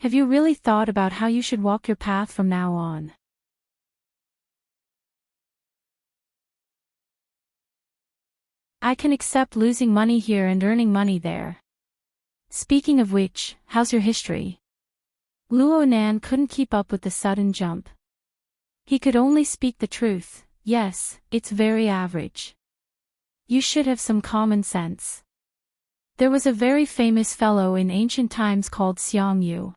S1: Have you really thought about how you should walk your path from now on? I can accept losing money here and earning money there. Speaking of which, how's your history? Luo Nan couldn't keep up with the sudden jump. He could only speak the truth. Yes, it's very average. You should have some common sense. There was a very famous fellow in ancient times called Xiang Yu.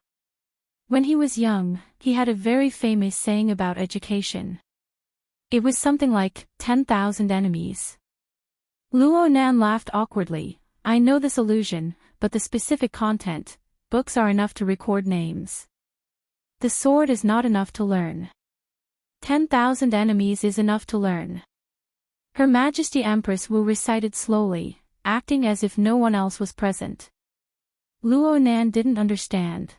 S1: When he was young, he had a very famous saying about education. It was something like, 10,000 enemies. Luo Nan laughed awkwardly. I know this illusion, but the specific content, books are enough to record names. The sword is not enough to learn. 10,000 enemies is enough to learn. Her Majesty Empress Wu recited slowly, acting as if no one else was present. Luo Nan didn't understand.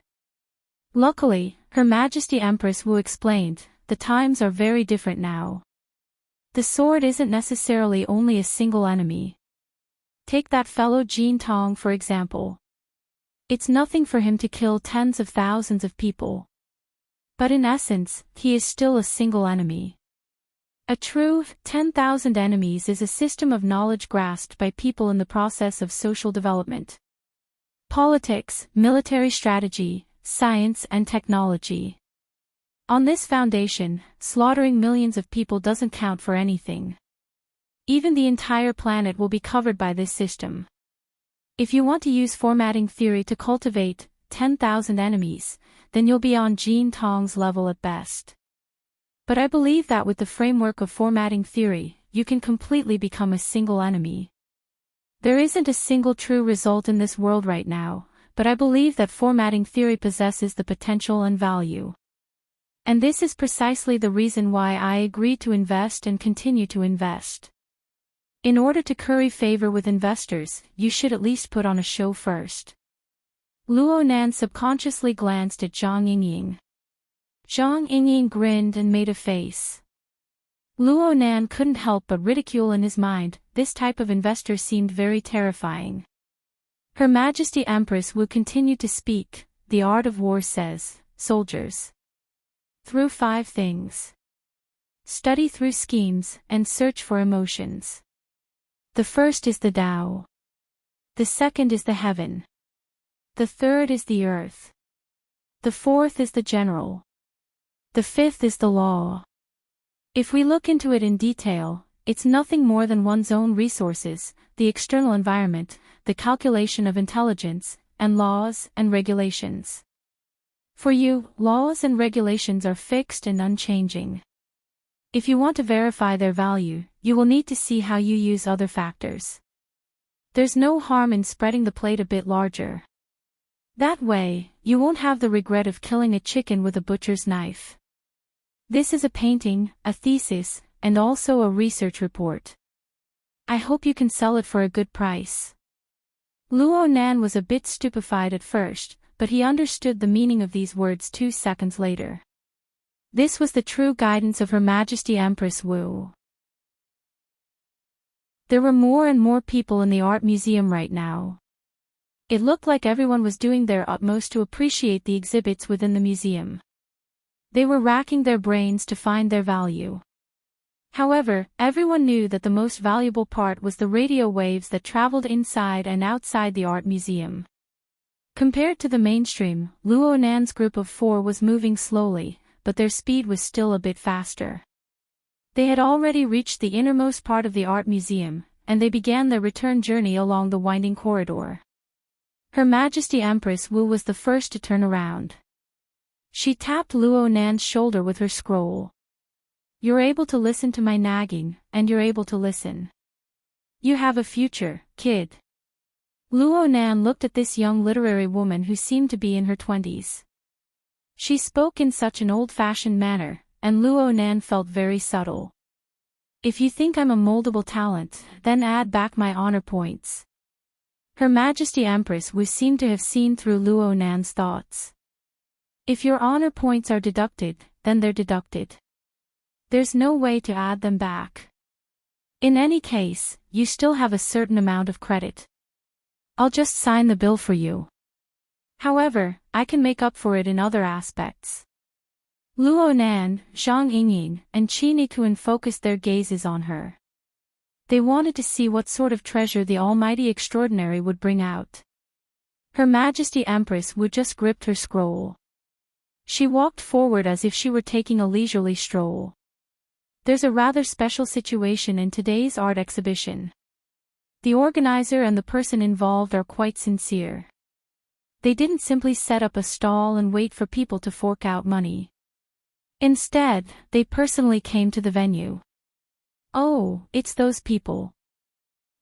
S1: Luckily, Her Majesty Empress Wu explained, the times are very different now. The sword isn't necessarily only a single enemy. Take that fellow Jin Tong for example. It's nothing for him to kill tens of thousands of people. But in essence, he is still a single enemy. A true 10,000 enemies is a system of knowledge grasped by people in the process of social development. Politics, military strategy, science and technology. On this foundation, slaughtering millions of people doesn't count for anything. Even the entire planet will be covered by this system. If you want to use formatting theory to cultivate 10,000 enemies, then you'll be on Jin Tong's level at best. But I believe that with the framework of formatting theory, you can completely become a single enemy. There isn't a single true result in this world right now, but I believe that formatting theory possesses the potential and value. And this is precisely the reason why I agreed to invest and continue to invest. In order to curry favor with investors, you should at least put on a show first. Luo Nan subconsciously glanced at Zhang Yingying. Zhang Yingying grinned and made a face. Luo Nan couldn't help but ridicule in his mind, this type of investor seemed very terrifying. Her Majesty Empress Wu continued to speak, the art of war says, soldiers. Through 5 things. Study through schemes, and search for emotions. The first is the Tao. The second is the heaven. The third is the earth. The fourth is the general. The fifth is the law. If we look into it in detail, it's nothing more than one's own resources, the external environment, the calculation of intelligence, and laws and regulations. For you, laws and regulations are fixed and unchanging. If you want to verify their value, you will need to see how you use other factors. There's no harm in spreading the plate a bit larger. That way, you won't have the regret of killing a chicken with a butcher's knife. This is a painting, a thesis, and also a research report. I hope you can sell it for a good price. Luo Nan was a bit stupefied at first, but he understood the meaning of these words 2 seconds later. This was the true guidance of Her Majesty Empress Wu. There were more and more people in the art museum right now. It looked like everyone was doing their utmost to appreciate the exhibits within the museum. They were racking their brains to find their value. However, everyone knew that the most valuable part was the radio waves that traveled inside and outside the art museum. Compared to the mainstream, Luo Nan's group of 4 was moving slowly, but their speed was still a bit faster. They had already reached the innermost part of the art museum, and they began their return journey along the winding corridor. Her Majesty Empress Wu was the first to turn around. She tapped Luo Nan's shoulder with her scroll. You're able to listen to my nagging, and you're able to listen. You have a future, kid. Luo Nan looked at this young literary woman who seemed to be in her 20s. She spoke in such an old-fashioned manner, and Luo Nan felt very subtle. If you think I'm a moldable talent, then add back my honor points. Her Majesty Empress Wu seemed to have seen through Luo Nan's thoughts. If your honor points are deducted, then they're deducted. There's no way to add them back. In any case, you still have a certain amount of credit. I'll just sign the bill for you. However, I can make up for it in other aspects. Luo Nan, Zhang Yingying, and Qi Nikuan focused their gazes on her. They wanted to see what sort of treasure the Almighty Extraordinary would bring out. Her Majesty Empress Wu just gripped her scroll. She walked forward as if she were taking a leisurely stroll. There's a rather special situation in today's art exhibition. The organizer and the person involved are quite sincere. They didn't simply set up a stall and wait for people to fork out money. Instead, they personally came to the venue. Oh, it's those people.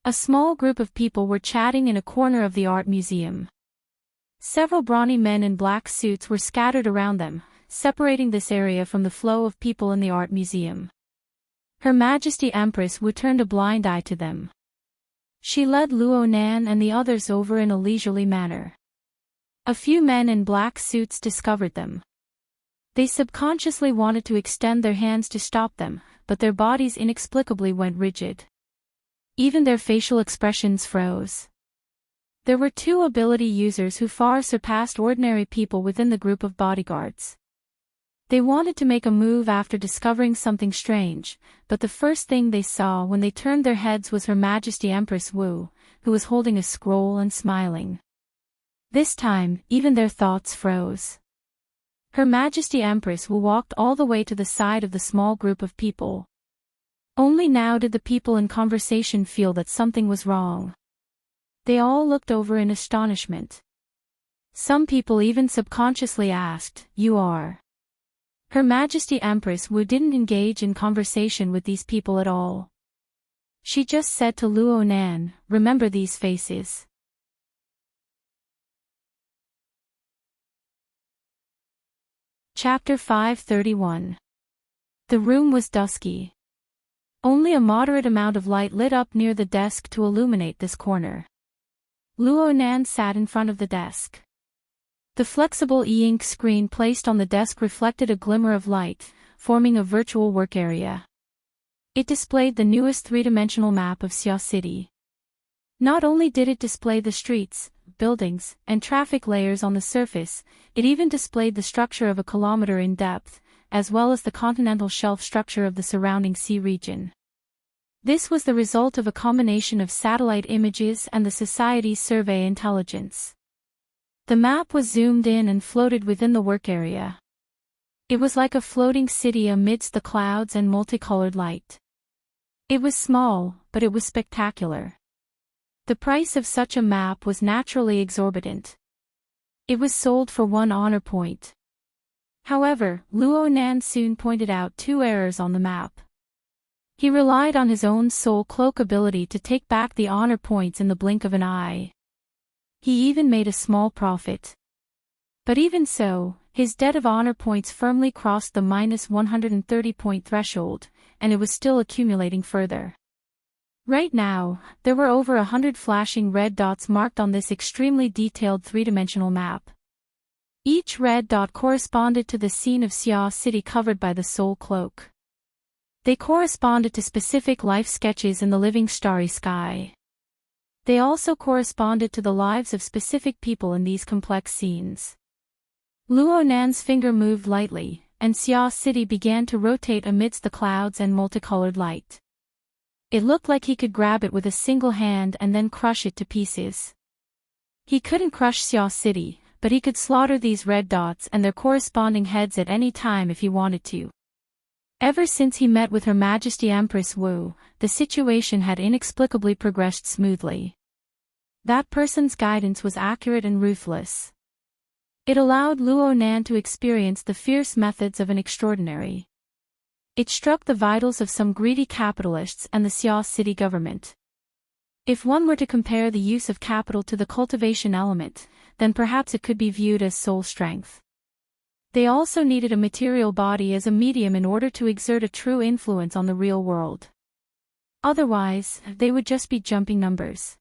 S1: A small group of people were chatting in a corner of the art museum. Several brawny men in black suits were scattered around them, separating this area from the flow of people in the art museum. Her Majesty Empress Wu turned a blind eye to them. She led Luo Nan and the others over in a leisurely manner. A few men in black suits discovered them. They subconsciously wanted to extend their hands to stop them, but their bodies inexplicably went rigid. Even their facial expressions froze. There were 2 ability users who far surpassed ordinary people within the group of bodyguards. They wanted to make a move after discovering something strange, but the first thing they saw when they turned their heads was Her Majesty Empress Wu, who was holding a scroll and smiling. This time, even their thoughts froze. Her Majesty Empress Wu walked all the way to the side of the small group of people. Only now did the people in conversation feel that something was wrong. They all looked over in astonishment. Some people even subconsciously asked, "You are?" Her Majesty Empress Wu didn't engage in conversation with these people at all. She just said to Luo Nan, "Remember these faces." Chapter 531. The room was dusky. Only a moderate amount of light lit up near the desk to illuminate this corner. Luo Nan sat in front of the desk. The flexible e-ink screen placed on the desk reflected a glimmer of light, forming a virtual work area. It displayed the newest 3-dimensional map of Xia City. Not only did it display the streets, buildings, and traffic layers on the surface, it even displayed the structure of a kilometer in depth, as well as the continental shelf structure of the surrounding sea region. This was the result of a combination of satellite images and the Society's survey intelligence. The map was zoomed in and floated within the work area. It was like a floating city amidst the clouds and multicolored light. It was small, but it was spectacular. The price of such a map was naturally exorbitant. It was sold for 1 honor point. However, Luo Nan soon pointed out 2 errors on the map. He relied on his own soul cloak ability to take back the honor points in the blink of an eye. He even made a small profit. But even so, his debt of honor points firmly crossed the -130 point threshold, and it was still accumulating further. Right now, there were over 100 flashing red dots marked on this extremely detailed 3-dimensional map. Each red dot corresponded to the scene of Xia City covered by the soul cloak. They corresponded to specific life sketches in the living starry sky. They also corresponded to the lives of specific people in these complex scenes. Luo Nan's finger moved lightly, and Xia City began to rotate amidst the clouds and multicolored light. It looked like he could grab it with a single hand and then crush it to pieces. He couldn't crush Xia City, but he could slaughter these red dots and their corresponding heads at any time if he wanted to. Ever since he met with Her Majesty Empress Wu, the situation had inexplicably progressed smoothly. That person's guidance was accurate and ruthless. It allowed Luo Nan to experience the fierce methods of an extraordinary. It struck the vitals of some greedy capitalists and the Xia City government. If one were to compare the use of capital to the cultivation element, then perhaps it could be viewed as soul strength. They also needed a material body as a medium in order to exert a true influence on the real world. Otherwise, they would just be jumping numbers.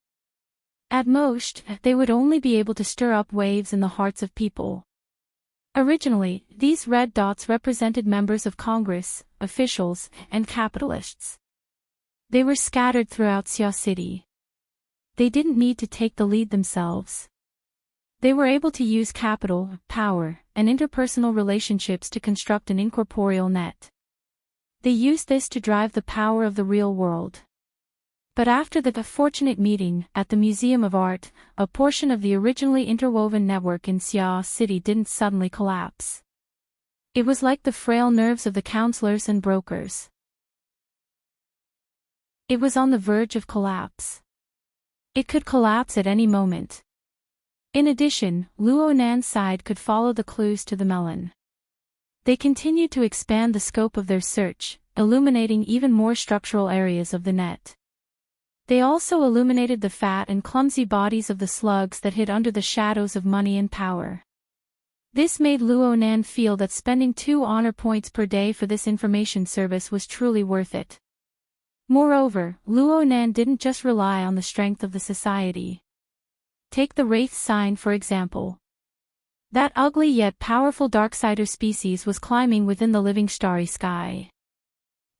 S1: At most, they would only be able to stir up waves in the hearts of people. Originally, these red dots represented members of Congress, officials, and capitalists. They were scattered throughout Xia City. They didn't need to take the lead themselves. They were able to use capital, power, and interpersonal relationships to construct an incorporeal net. They used this to drive the power of the real world. But after the fortunate meeting at the Museum of Art, a portion of the originally interwoven network in Xia City didn't suddenly collapse. It was like the frail nerves of the counselors and brokers. It was on the verge of collapse. It could collapse at any moment. In addition, Luo Nan's side could follow the clues to the melon. They continued to expand the scope of their search, illuminating even more structural areas of the net. They also illuminated the fat and clumsy bodies of the slugs that hid under the shadows of money and power. This made Luo Nan feel that spending 2 honor points per day for this information service was truly worth it. Moreover, Luo Nan didn't just rely on the strength of the society. Take the Wraith sign for example. That ugly yet powerful Darksider species was climbing within the living starry sky.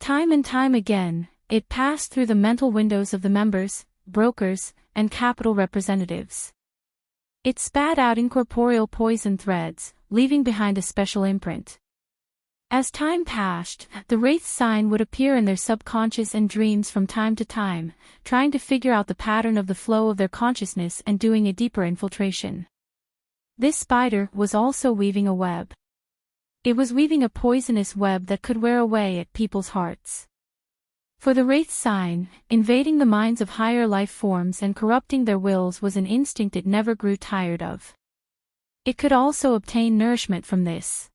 S1: Time and time again, it passed through the mental windows of the members, brokers, and capital representatives. It spat out incorporeal poison threads, leaving behind a special imprint. As time passed, the Wraith sign would appear in their subconscious and dreams from time to time, trying to figure out the pattern of the flow of their consciousness and doing a deeper infiltration. This spider was also weaving a web. It was weaving a poisonous web that could wear away at people's hearts. For the Wraith sign, invading the minds of higher life forms and corrupting their wills was an instinct it never grew tired of. It could also obtain nourishment from this.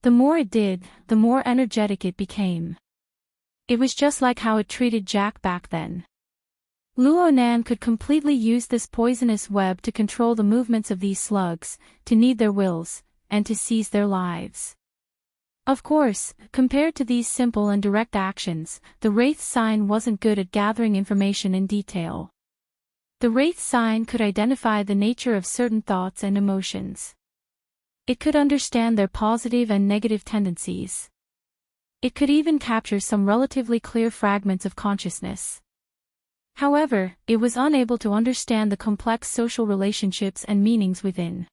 S1: The more it did, the more energetic it became. It was just like how it treated Jack back then. Luo Nan could completely use this poisonous web to control the movements of these slugs, to knead their wills, and to seize their lives. Of course, compared to these simple and direct actions, the Wraith sign wasn't good at gathering information in detail. The Wraith sign could identify the nature of certain thoughts and emotions. It could understand their positive and negative tendencies. It could even capture some relatively clear fragments of consciousness. However, it was unable to understand the complex social relationships and meanings within.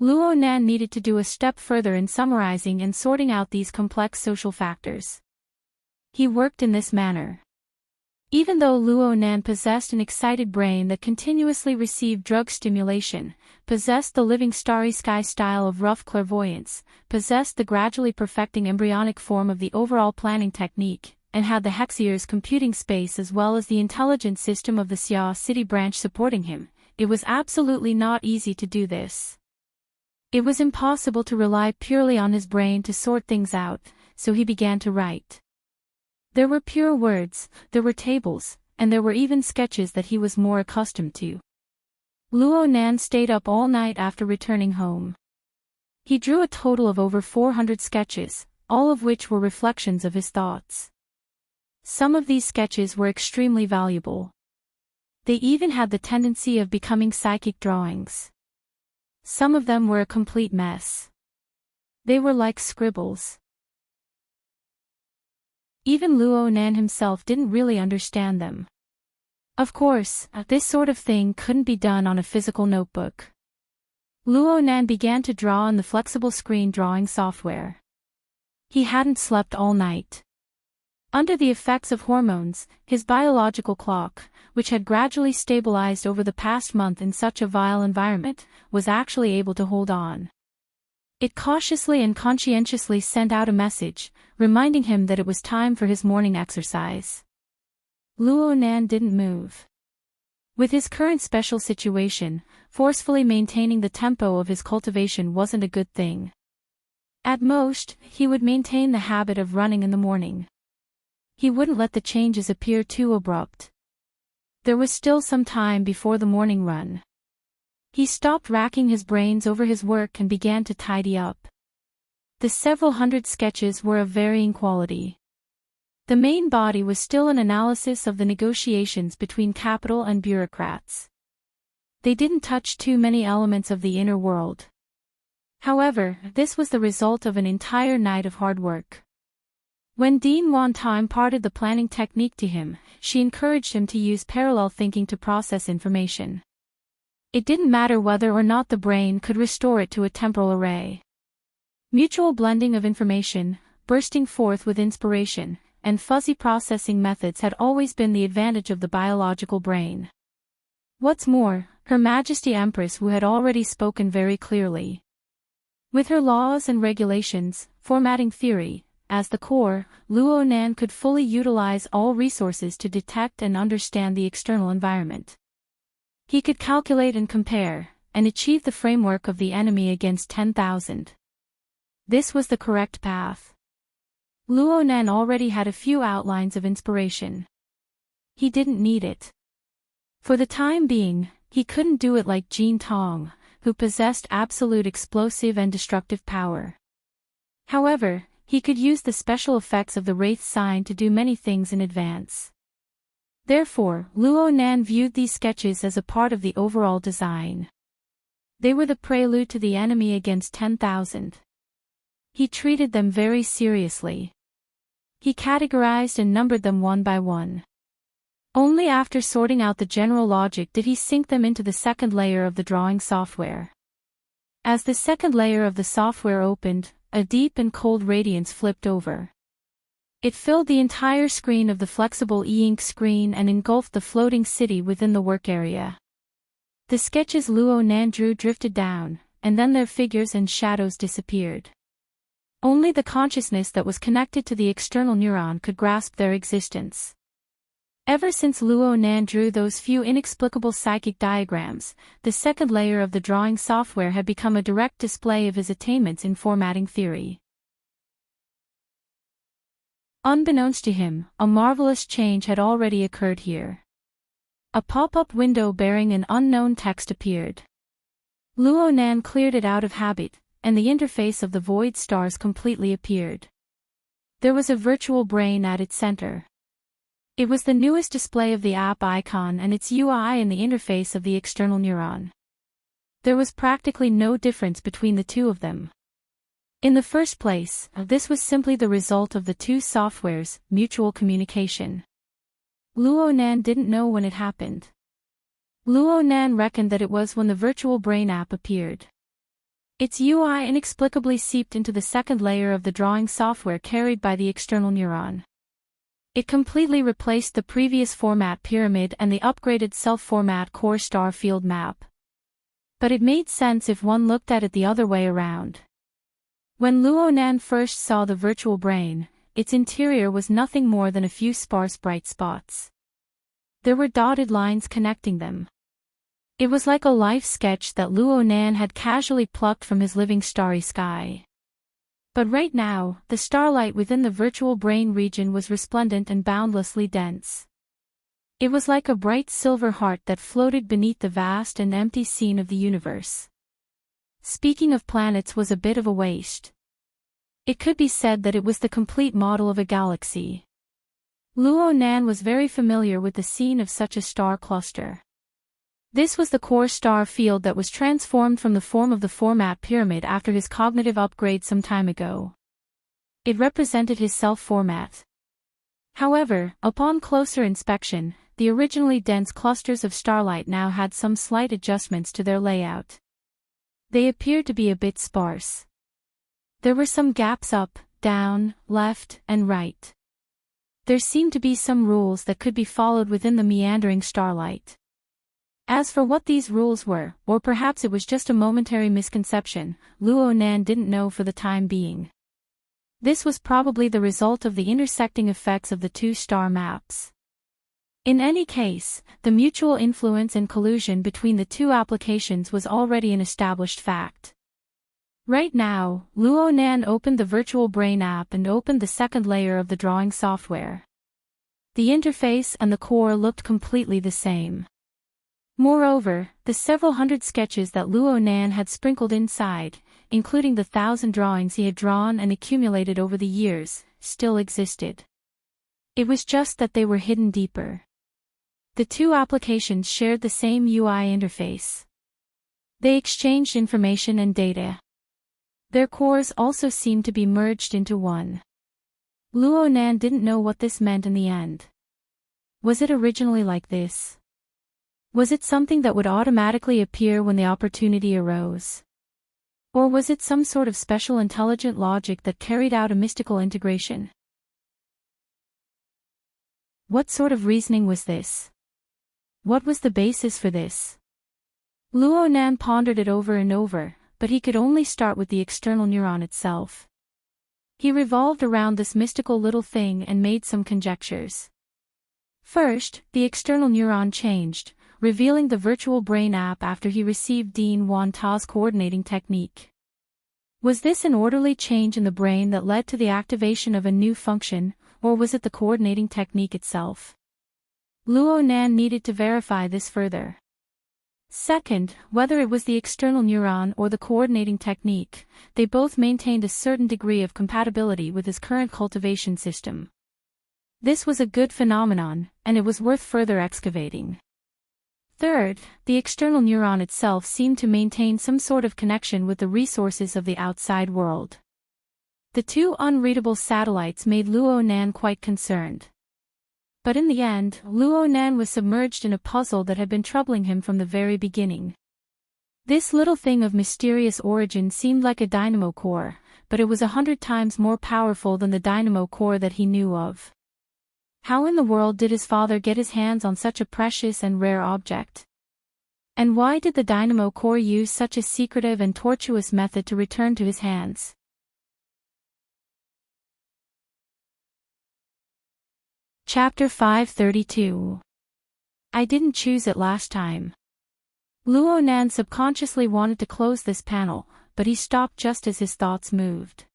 S1: Luo Nan needed to do a step further in summarizing and sorting out these complex social factors. He worked in this manner. Even though Luo Nan possessed an excited brain that continuously received drug stimulation, possessed the living starry sky style of rough clairvoyance, possessed the gradually perfecting embryonic form of the overall planning technique, and had the Hexier's computing space as well as the intelligence system of the Xia City branch supporting him, it was absolutely not easy to do this. It was impossible to rely purely on his brain to sort things out, so he began to write. There were pure words, there were tables, and there were even sketches that he was more accustomed to. Luo Nan stayed up all night after returning home. He drew a total of over 400 sketches, all of which were reflections of his thoughts. Some of these sketches were extremely valuable. They even had the tendency of becoming psychic drawings. Some of them were a complete mess. They were like scribbles. Even Luo Nan himself didn't really understand them. Of course, this sort of thing couldn't be done on a physical notebook. Luo Nan began to draw on the flexible screen drawing software. He hadn't slept all night. Under the effects of hormones, his biological clock, which had gradually stabilized over the past month in such a vile environment, was actually able to hold on. It cautiously and conscientiously sent out a message, reminding him that it was time for his morning exercise. Luo Nan didn't move. With his current special situation, forcefully maintaining the tempo of his cultivation wasn't a good thing. At most, he would maintain the habit of running in the morning. He wouldn't let the changes appear too abrupt. There was still some time before the morning run. He stopped racking his brains over his work and began to tidy up. The several hundred sketches were of varying quality. The main body was still an analysis of the negotiations between capital and bureaucrats. They didn't touch too many elements of the inner world. However, this was the result of an entire night of hard work. When Dean Wan Time imparted the planning technique to him, she encouraged him to use parallel thinking to process information. It didn't matter whether or not the brain could restore it to a temporal array. Mutual blending of information, bursting forth with inspiration, and fuzzy processing methods had always been the advantage of the biological brain. What's more, Her Majesty Empress Wu had already spoken very clearly. With her laws and regulations, formatting theory, as the core, Luo Nan could fully utilize all resources to detect and understand the external environment. He could calculate and compare, and achieve the framework of the enemy against 10,000. This was the correct path. Luo Nan already had a few outlines of inspiration. He didn't need it. For the time being, he couldn't do it like Jin Tong, who possessed absolute explosive and destructive power. However, he could use the special effects of the Wraith sign to do many things in advance. Therefore, Luo Nan viewed these sketches as a part of the overall design. They were the prelude to the enemy against 10,000. He treated them very seriously. He categorized and numbered them one by one. Only after sorting out the general logic did he sink them into the second layer of the drawing software. As the second layer of the software opened, a deep and cold radiance flipped over. It filled the entire screen of the flexible e-ink screen and engulfed the floating city within the work area. The sketches Luo Nan drew drifted down, and then their figures and shadows disappeared. Only the consciousness that was connected to the external neuron could grasp their existence. Ever since Luo Nan drew those few inexplicable psychic diagrams, the second layer of the drawing software had become a direct display of his attainments in formatting theory. Unbeknownst to him, a marvelous change had already occurred here. A pop-up window bearing an unknown text appeared. Luo Nan cleared it out of habit, and the interface of the void stars completely appeared. There was a virtual brain at its center. It was the newest display of the app icon and its UI in the interface of the external neuron. There was practically no difference between the two of them. In the first place, this was simply the result of the two softwares' mutual communication. Luo Nan didn't know when it happened. Luo Nan reckoned that it was when the virtual brain app appeared. Its UI inexplicably seeped into the second layer of the drawing software carried by the external neuron. It completely replaced the previous format pyramid and the upgraded self-format core star field map. But it made sense if one looked at it the other way around. When Luo Nan first saw the virtual brain, its interior was nothing more than a few sparse bright spots. There were dotted lines connecting them. It was like a life sketch that Luo Nan had casually plucked from his living starry sky. But right now, the starlight within the virtual brain region was resplendent and boundlessly dense. It was like a bright silver heart that floated beneath the vast and empty scene of the universe. Speaking of planets was a bit of a waste. It could be said that it was the complete model of a galaxy. Luo Nan was very familiar with the scene of such a star cluster. This was the core star field that was transformed from the form of the format pyramid after his cognitive upgrade some time ago. It represented his self-format. However, upon closer inspection, the originally dense clusters of starlight now had some slight adjustments to their layout. They appeared to be a bit sparse. There were some gaps up, down, left, and right. There seemed to be some rules that could be followed within the meandering starlight. As for what these rules were, or perhaps it was just a momentary misconception, Luo Nan didn't know for the time being. This was probably the result of the intersecting effects of the two star maps. In any case, the mutual influence and collusion between the two applications was already an established fact. Right now, Luo Nan opened the Virtual Brain app and opened the second layer of the drawing software. The interface and the core looked completely the same. Moreover, the several hundred sketches that Luo Nan had sprinkled inside, including the 1,000 drawings he had drawn and accumulated over the years, still existed. It was just that they were hidden deeper. The two applications shared the same UI interface. They exchanged information and data. Their cores also seemed to be merged into one. Luo Nan didn't know what this meant in the end. Was it originally like this? Was it something that would automatically appear when the opportunity arose? Or was it some sort of special intelligent logic that carried out a mystical integration? What sort of reasoning was this? What was the basis for this? Luo Nan pondered it over and over, but he could only start with the external neuron itself. He revolved around this mystical little thing and made some conjectures. First, the external neuron changed, revealing the virtual brain app after he received Dean Wan Ta's coordinating technique. Was this an orderly change in the brain that led to the activation of a new function, or was it the coordinating technique itself? Luo Nan needed to verify this further. Second, whether it was the external neuron or the coordinating technique, they both maintained a certain degree of compatibility with his current cultivation system. This was a good phenomenon, and it was worth further excavating. Third, the external neuron itself seemed to maintain some sort of connection with the resources of the outside world. The two unreadable satellites made Luo Nan quite concerned. But in the end, Luo Nan was submerged in a puzzle that had been troubling him from the very beginning. This little thing of mysterious origin seemed like a dynamo core, but it was 100 times more powerful than the dynamo core that he knew of. How in the world did his father get his hands on such a precious and rare object? And why did the dynamo core use such a secretive and tortuous method to return to his hands? Chapter 532. I didn't choose it last time. Luo Nan subconsciously wanted to close this panel, but he stopped just as his thoughts moved.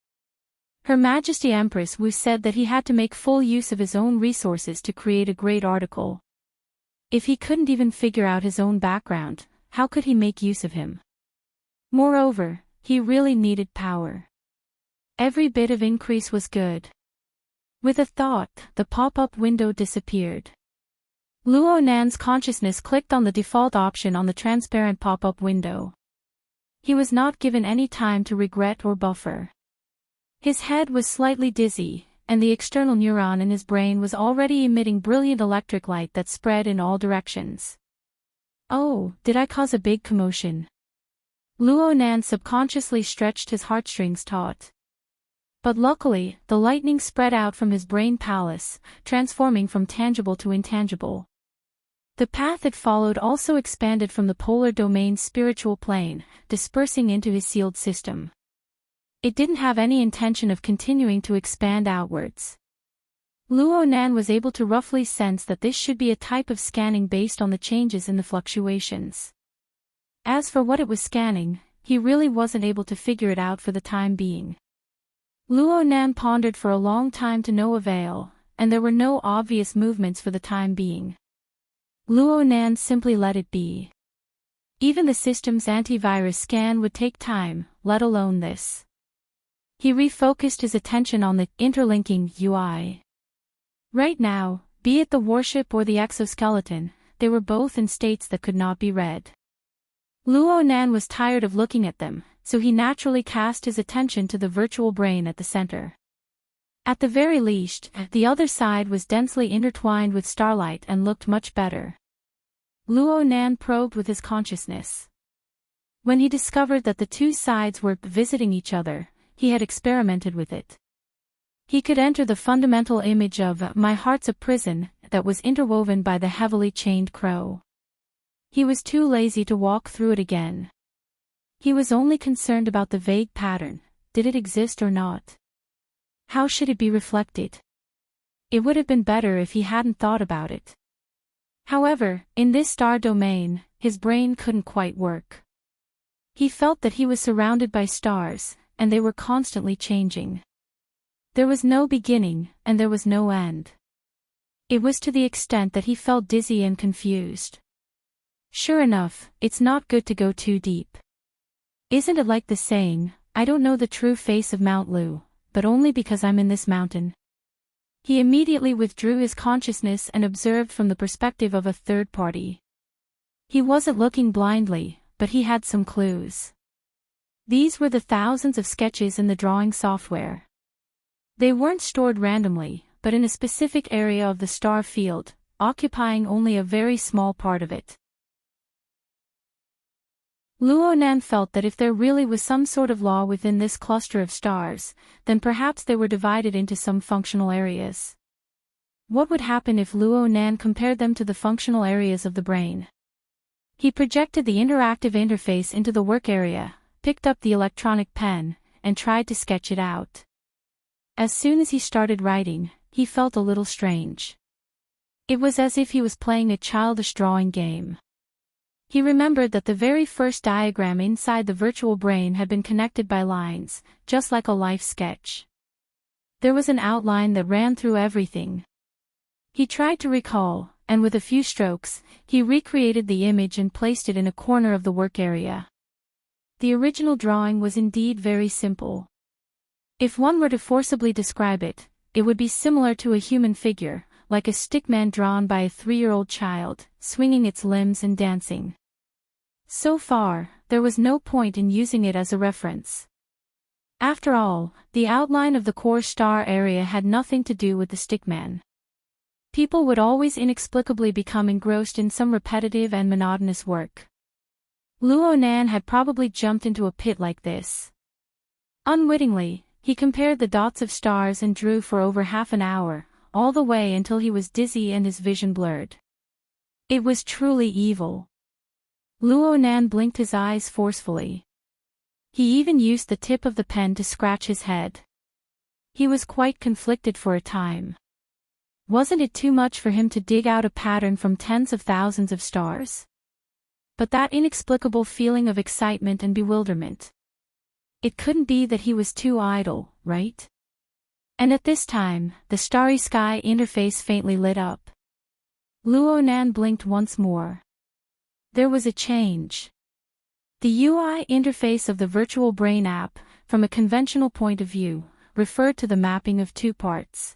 S1: Her Majesty Empress Wu said that he had to make full use of his own resources to create a great article. If he couldn't even figure out his own background, how could he make use of him? Moreover, he really needed power. Every bit of increase was good. With a thought, the pop-up window disappeared. Luo Nan's consciousness clicked on the default option on the transparent pop-up window. He was not given any time to regret or buffer. His head was slightly dizzy, and the external neuron in his brain was already emitting brilliant electric light that spread in all directions. Oh, did I cause a big commotion? Luo Nan subconsciously stretched his heartstrings taut. But luckily, the lightning spread out from his brain palace, transforming from tangible to intangible. The path it followed also expanded from the polar domain's spiritual plane, dispersing into his sealed system. It didn't have any intention of continuing to expand outwards. Luo Nan was able to roughly sense that this should be a type of scanning based on the changes in the fluctuations. As for what it was scanning, he really wasn't able to figure it out for the time being. Luo Nan pondered for a long time to no avail, and there were no obvious movements for the time being. Luo Nan simply let it be. Even the system's antivirus scan would take time, let alone this. He refocused his attention on the interlinking UI. Right now, be it the warship or the exoskeleton, they were both in states that could not be read. Luo Nan was tired of looking at them, so he naturally cast his attention to the virtual brain at the center. At the very least, the other side was densely intertwined with starlight and looked much better. Luo Nan probed with his consciousness. When he discovered that the two sides were visiting each other, he had experimented with it. He could enter the fundamental image of "my heart's a prison" that was interwoven by the heavily chained crow. He was too lazy to walk through it again. He was only concerned about the vague pattern. Did it exist or not? How should it be reflected? It would have been better if he hadn't thought about it. However, in this star domain, his brain couldn't quite work. He felt that he was surrounded by stars, and they were constantly changing. There was no beginning, and there was no end. It was to the extent that he felt dizzy and confused. Sure enough, it's not good to go too deep. Isn't it like the saying, "I don't know the true face of Mount Lu, but only because I'm in this mountain"? He immediately withdrew his consciousness and observed from the perspective of a third party. He wasn't looking blindly, but he had some clues. These were the thousands of sketches in the drawing software. They weren't stored randomly, but in a specific area of the star field, occupying only a very small part of it. Luo Nan felt that if there really was some sort of law within this cluster of stars, then perhaps they were divided into some functional areas. What would happen if Luo Nan compared them to the functional areas of the brain? He projected the interactive interface into the work area, picked up the electronic pen, and tried to sketch it out. As soon as he started writing, he felt a little strange. It was as if he was playing a childish drawing game. He remembered that the very first diagram inside the virtual brain had been connected by lines, just like a life sketch. There was an outline that ran through everything. He tried to recall, and with a few strokes, he recreated the image and placed it in a corner of the work area. The original drawing was indeed very simple. If one were to forcibly describe it, it would be similar to a human figure, like a stickman drawn by a 3-year-old child, swinging its limbs and dancing. So far, there was no point in using it as a reference. After all, the outline of the core star area had nothing to do with the stickman. People would always inexplicably become engrossed in some repetitive and monotonous work. Luo Nan had probably jumped into a pit like this. Unwittingly, he compared the dots of stars and drew for over half an hour, all the way until he was dizzy and his vision blurred. It was truly evil. Luo Nan blinked his eyes forcefully. He even used the tip of the pen to scratch his head. He was quite conflicted for a time. Wasn't it too much for him to dig out a pattern from tens of thousands of stars? But that inexplicable feeling of excitement and bewilderment. It couldn't be that he was too idle, right? And at this time, the starry sky interface faintly lit up. Luo Nan blinked once more. There was a change. The UI interface of the virtual brain app, from a conventional point of view, referred to the mapping of two parts.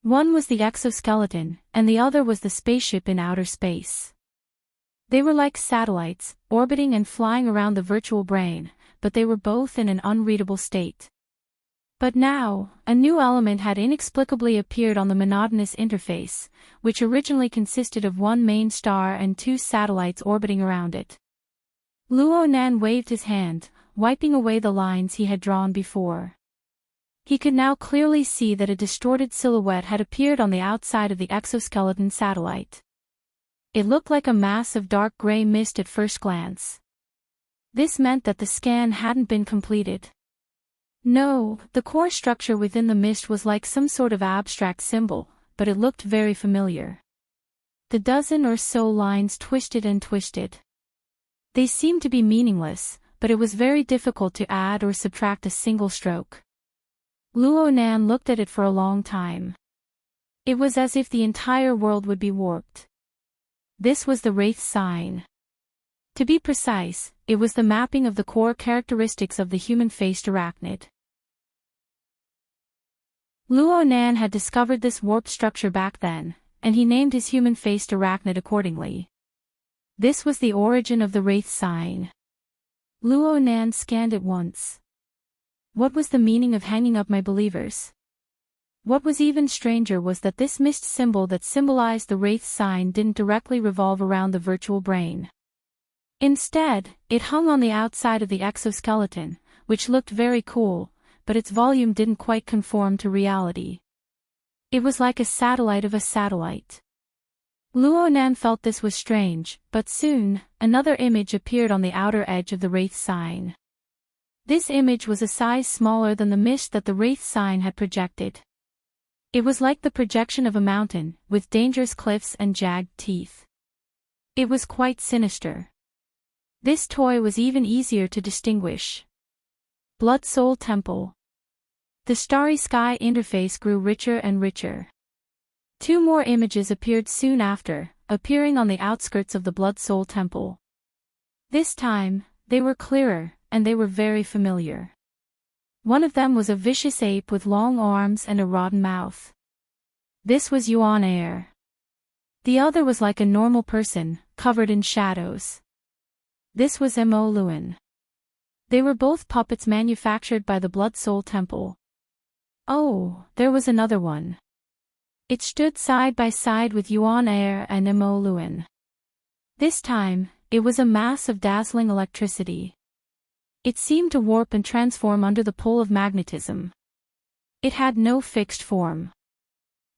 S1: One was the exoskeleton, and the other was the spaceship in outer space. They were like satellites, orbiting and flying around the virtual brain, but they were both in an unreadable state. But now, a new element had inexplicably appeared on the monotonous interface, which originally consisted of one main star and two satellites orbiting around it. Luo Nan waved his hand, wiping away the lines he had drawn before. He could now clearly see that a distorted silhouette had appeared on the outside of the exoskeleton satellite. It looked like a mass of dark gray mist at first glance. This meant that the scan hadn't been completed. No, the core structure within the mist was like some sort of abstract symbol, but it looked very familiar. The dozen or so lines twisted and twisted. They seemed to be meaningless, but it was very difficult to add or subtract a single stroke. Luo Nan looked at it for a long time. It was as if the entire world would be warped. This was the Wraith sign. To be precise, it was the mapping of the core characteristics of the human-faced arachnid. Luo Nan had discovered this warped structure back then, and he named his human-faced arachnid accordingly. This was the origin of the Wraith sign. Luo Nan scanned it once. What was the meaning of hanging up my believers? What was even stranger was that this mist symbol that symbolized the Wraith sign didn't directly revolve around the virtual brain. Instead, it hung on the outside of the exoskeleton, which looked very cool, but its volume didn't quite conform to reality. It was like a satellite of a satellite. Luo Nan felt this was strange, but soon, another image appeared on the outer edge of the Wraith sign. This image was a size smaller than the mist that the Wraith sign had projected. It was like the projection of a mountain, with dangerous cliffs and jagged teeth. It was quite sinister. This toy was even easier to distinguish. Blood Soul Temple. The starry sky interface grew richer and richer. Two more images appeared soon after, appearing on the outskirts of the Blood Soul Temple. This time, they were clearer, and they were very familiar. One of them was a vicious ape with long arms and a rotten mouth. This was Heir. The other was like a normal person, covered in shadows. This was Mo. They were both puppets manufactured by the Blood Soul Temple. Oh, there was another one. It stood side by side with Heir and Mo. This time, it was a mass of dazzling electricity. It seemed to warp and transform under the pull of magnetism. It had no fixed form.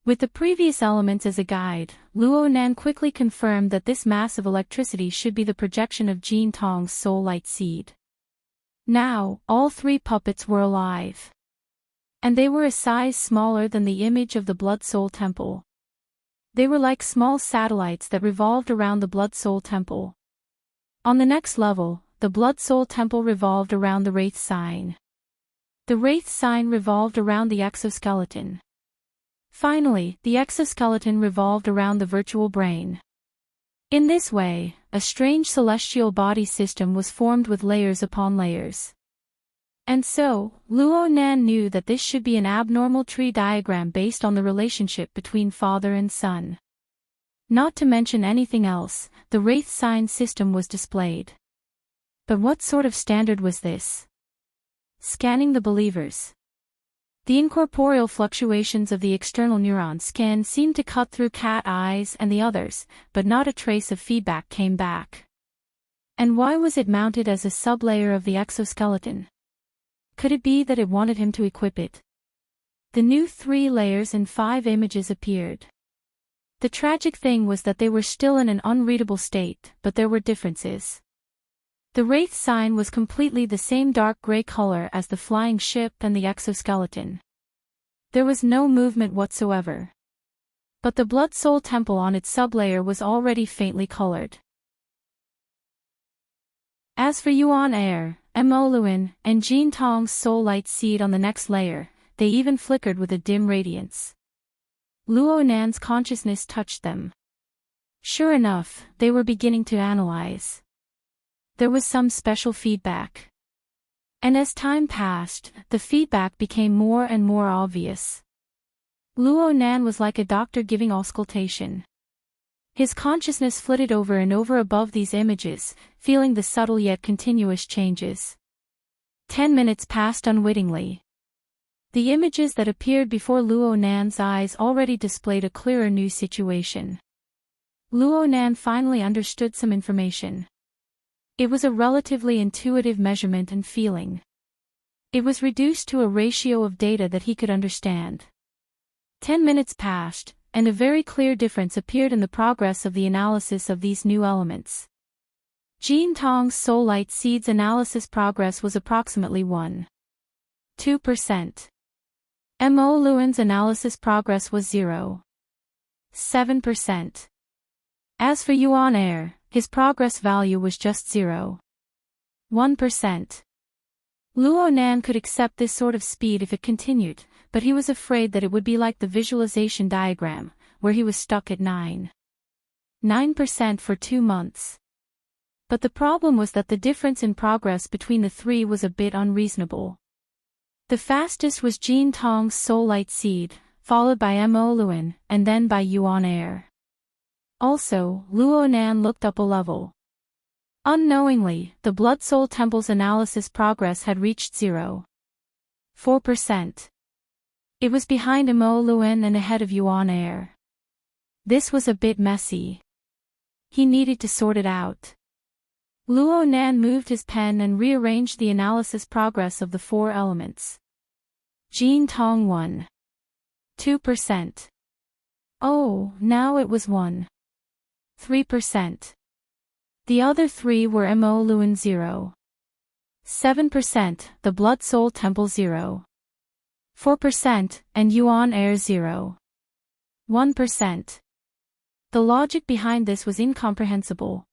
S1: With the previous elements as a guide, Luo Nan quickly confirmed that this mass of electricity should be the projection of Jin Tong's soul light seed. Now, all three puppets were alive. And they were a size smaller than the image of the Blood Soul Temple. They were like small satellites that revolved around the Blood Soul Temple. On the next level, the Blood Soul Temple revolved around the Wraith sign. The Wraith sign revolved around the exoskeleton. Finally, the exoskeleton revolved around the virtual brain. In this way, a strange celestial body system was formed with layers upon layers. And so, Luo Nan knew that this should be an abnormal tree diagram based on the relationship between father and son. Not to mention anything else, the Wraith sign system was displayed. But what sort of standard was this? Scanning the believers. The incorporeal fluctuations of the external neuron scan seemed to cut through cat eyes and the others, but not a trace of feedback came back. And why was it mounted as a sublayer of the exoskeleton? Could it be that it wanted him to equip it? The new 3 layers and 5 images appeared. The tragic thing was that they were still in an unreadable state, but there were differences. The Wraith sign was completely the same dark gray color as the flying ship and the exoskeleton. There was no movement whatsoever. But the Blood Soul Temple on its sublayer was already faintly colored. As for Heir, Mo, and Jin Tong's soul light seed on the next layer, they even flickered with a dim radiance. Luo Nan's consciousness touched them. Sure enough, they were beginning to analyze. There was some special feedback. And as time passed, the feedback became more and more obvious. Luo Nan was like a doctor giving auscultation. His consciousness flitted over and over above these images, feeling the subtle yet continuous changes. 10 minutes passed unwittingly. The images that appeared before Luo Nan's eyes already displayed a clearer new situation. Luo Nan finally understood some information. It was a relatively intuitive measurement and feeling. It was reduced to a ratio of data that he could understand. 10 minutes passed, and a very clear difference appeared in the progress of the analysis of these new elements. Jean Tong's soul light seeds analysis progress was approximately 1.2%. Mo Luan's analysis progress was 0.7%. As for Yuan Heir, his progress value was just 0.1%. Luo Nan could accept this sort of speed if it continued, but he was afraid that it would be like the visualization diagram, where he was stuck at 9% for 2 months. But the problem was that the difference in progress between the three was a bit unreasonable. The fastest was Jean Tong's soul light seed, followed by Mo Luan, and then by Yuan Heir. Also, Luo Nan looked up a level. Unknowingly, the Blood Soul Temple's analysis progress had reached 0.4%. It was behind Mo Luan and ahead of Yuan Heir. This was a bit messy. He needed to sort it out. Luo Nan moved his pen and rearranged the analysis progress of the 4 elements. Jean Tong 1.2%. Oh, now it was 1.3%. The other 3 were Mo Luan 0.7%, the Blood Soul Temple 0.4%, and Yuan Heir 0.1%. The logic behind this was incomprehensible.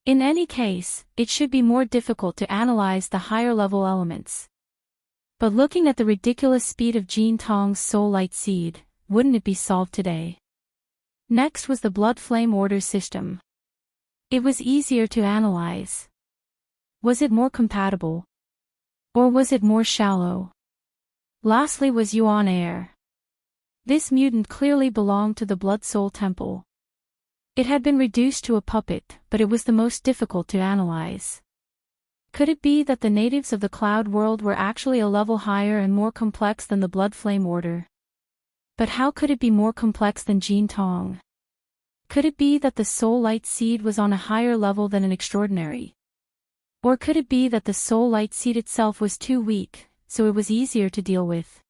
S1: In any case, it should be more difficult to analyze the higher-level elements. But looking at the ridiculous speed of Jean Tong's soul light seed, wouldn't it be solved today? Next was the blood flame order system. It was easier to analyze. Was it more compatible? Or was it more shallow? Lastly was Yuan Heir. This mutant clearly belonged to the Blood Soul Temple. It had been reduced to a puppet, but it was the most difficult to analyze. Could it be that the natives of the cloud world were actually a level higher and more complex than the blood flame order? But how could it be more complex than Jean Tong? Could it be that the soul light seed was on a higher level than an extraordinary? Or could it be that the soul light seed itself was too weak, so it was easier to deal with?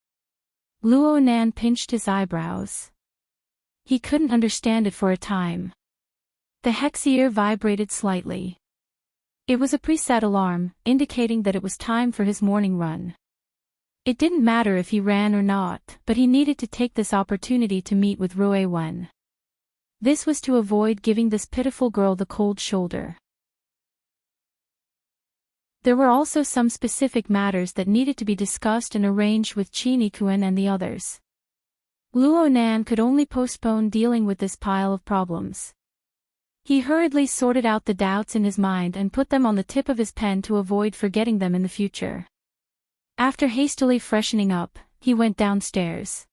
S1: Luo Nan pinched his eyebrows. He couldn't understand it for a time. The hexier vibrated slightly. It was a preset alarm, indicating that it was time for his morning run. It didn't matter if he ran or not, but he needed to take this opportunity to meet with Rui Wen. This was to avoid giving this pitiful girl the cold shoulder. There were also some specific matters that needed to be discussed and arranged with Qin Ikuan and the others. Luo Nan could only postpone dealing with this pile of problems. He hurriedly sorted out the doubts in his mind and put them on the tip of his pen to avoid forgetting them in the future. After hastily freshening up, he went downstairs.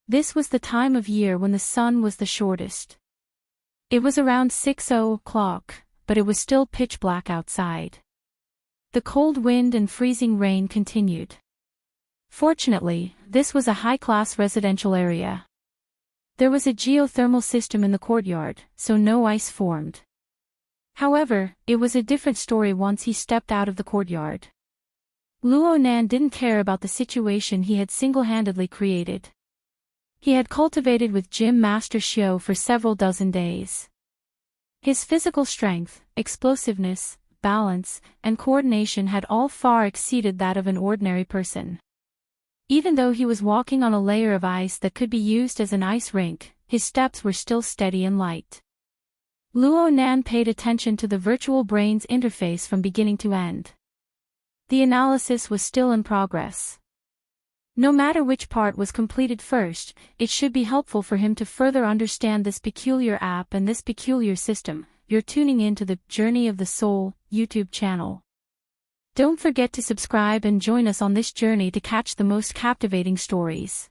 S1: This was the time of year when the sun was the shortest. It was around 6:00, but it was still pitch black outside. The cold wind and freezing rain continued. Fortunately, this was a high-class residential area. There was a geothermal system in the courtyard, so no ice formed. However, it was a different story once he stepped out of the courtyard. Luo Nan didn't care about the situation he had single-handedly created. He had cultivated with Gym Master Xiao for several dozen days. His physical strength, explosiveness, balance, and coordination had all far exceeded that of an ordinary person. Even though he was walking on a layer of ice that could be used as an ice rink, his steps were still steady and light. Luo Nan paid attention to the virtual brain's interface from beginning to end. The analysis was still in progress. No matter which part was completed first, it should be helpful for him to further understand this peculiar app and this peculiar system. You're tuning in to the Journey of the Soul YouTube channel. Don't forget to subscribe and join us on this journey to catch the most captivating stories.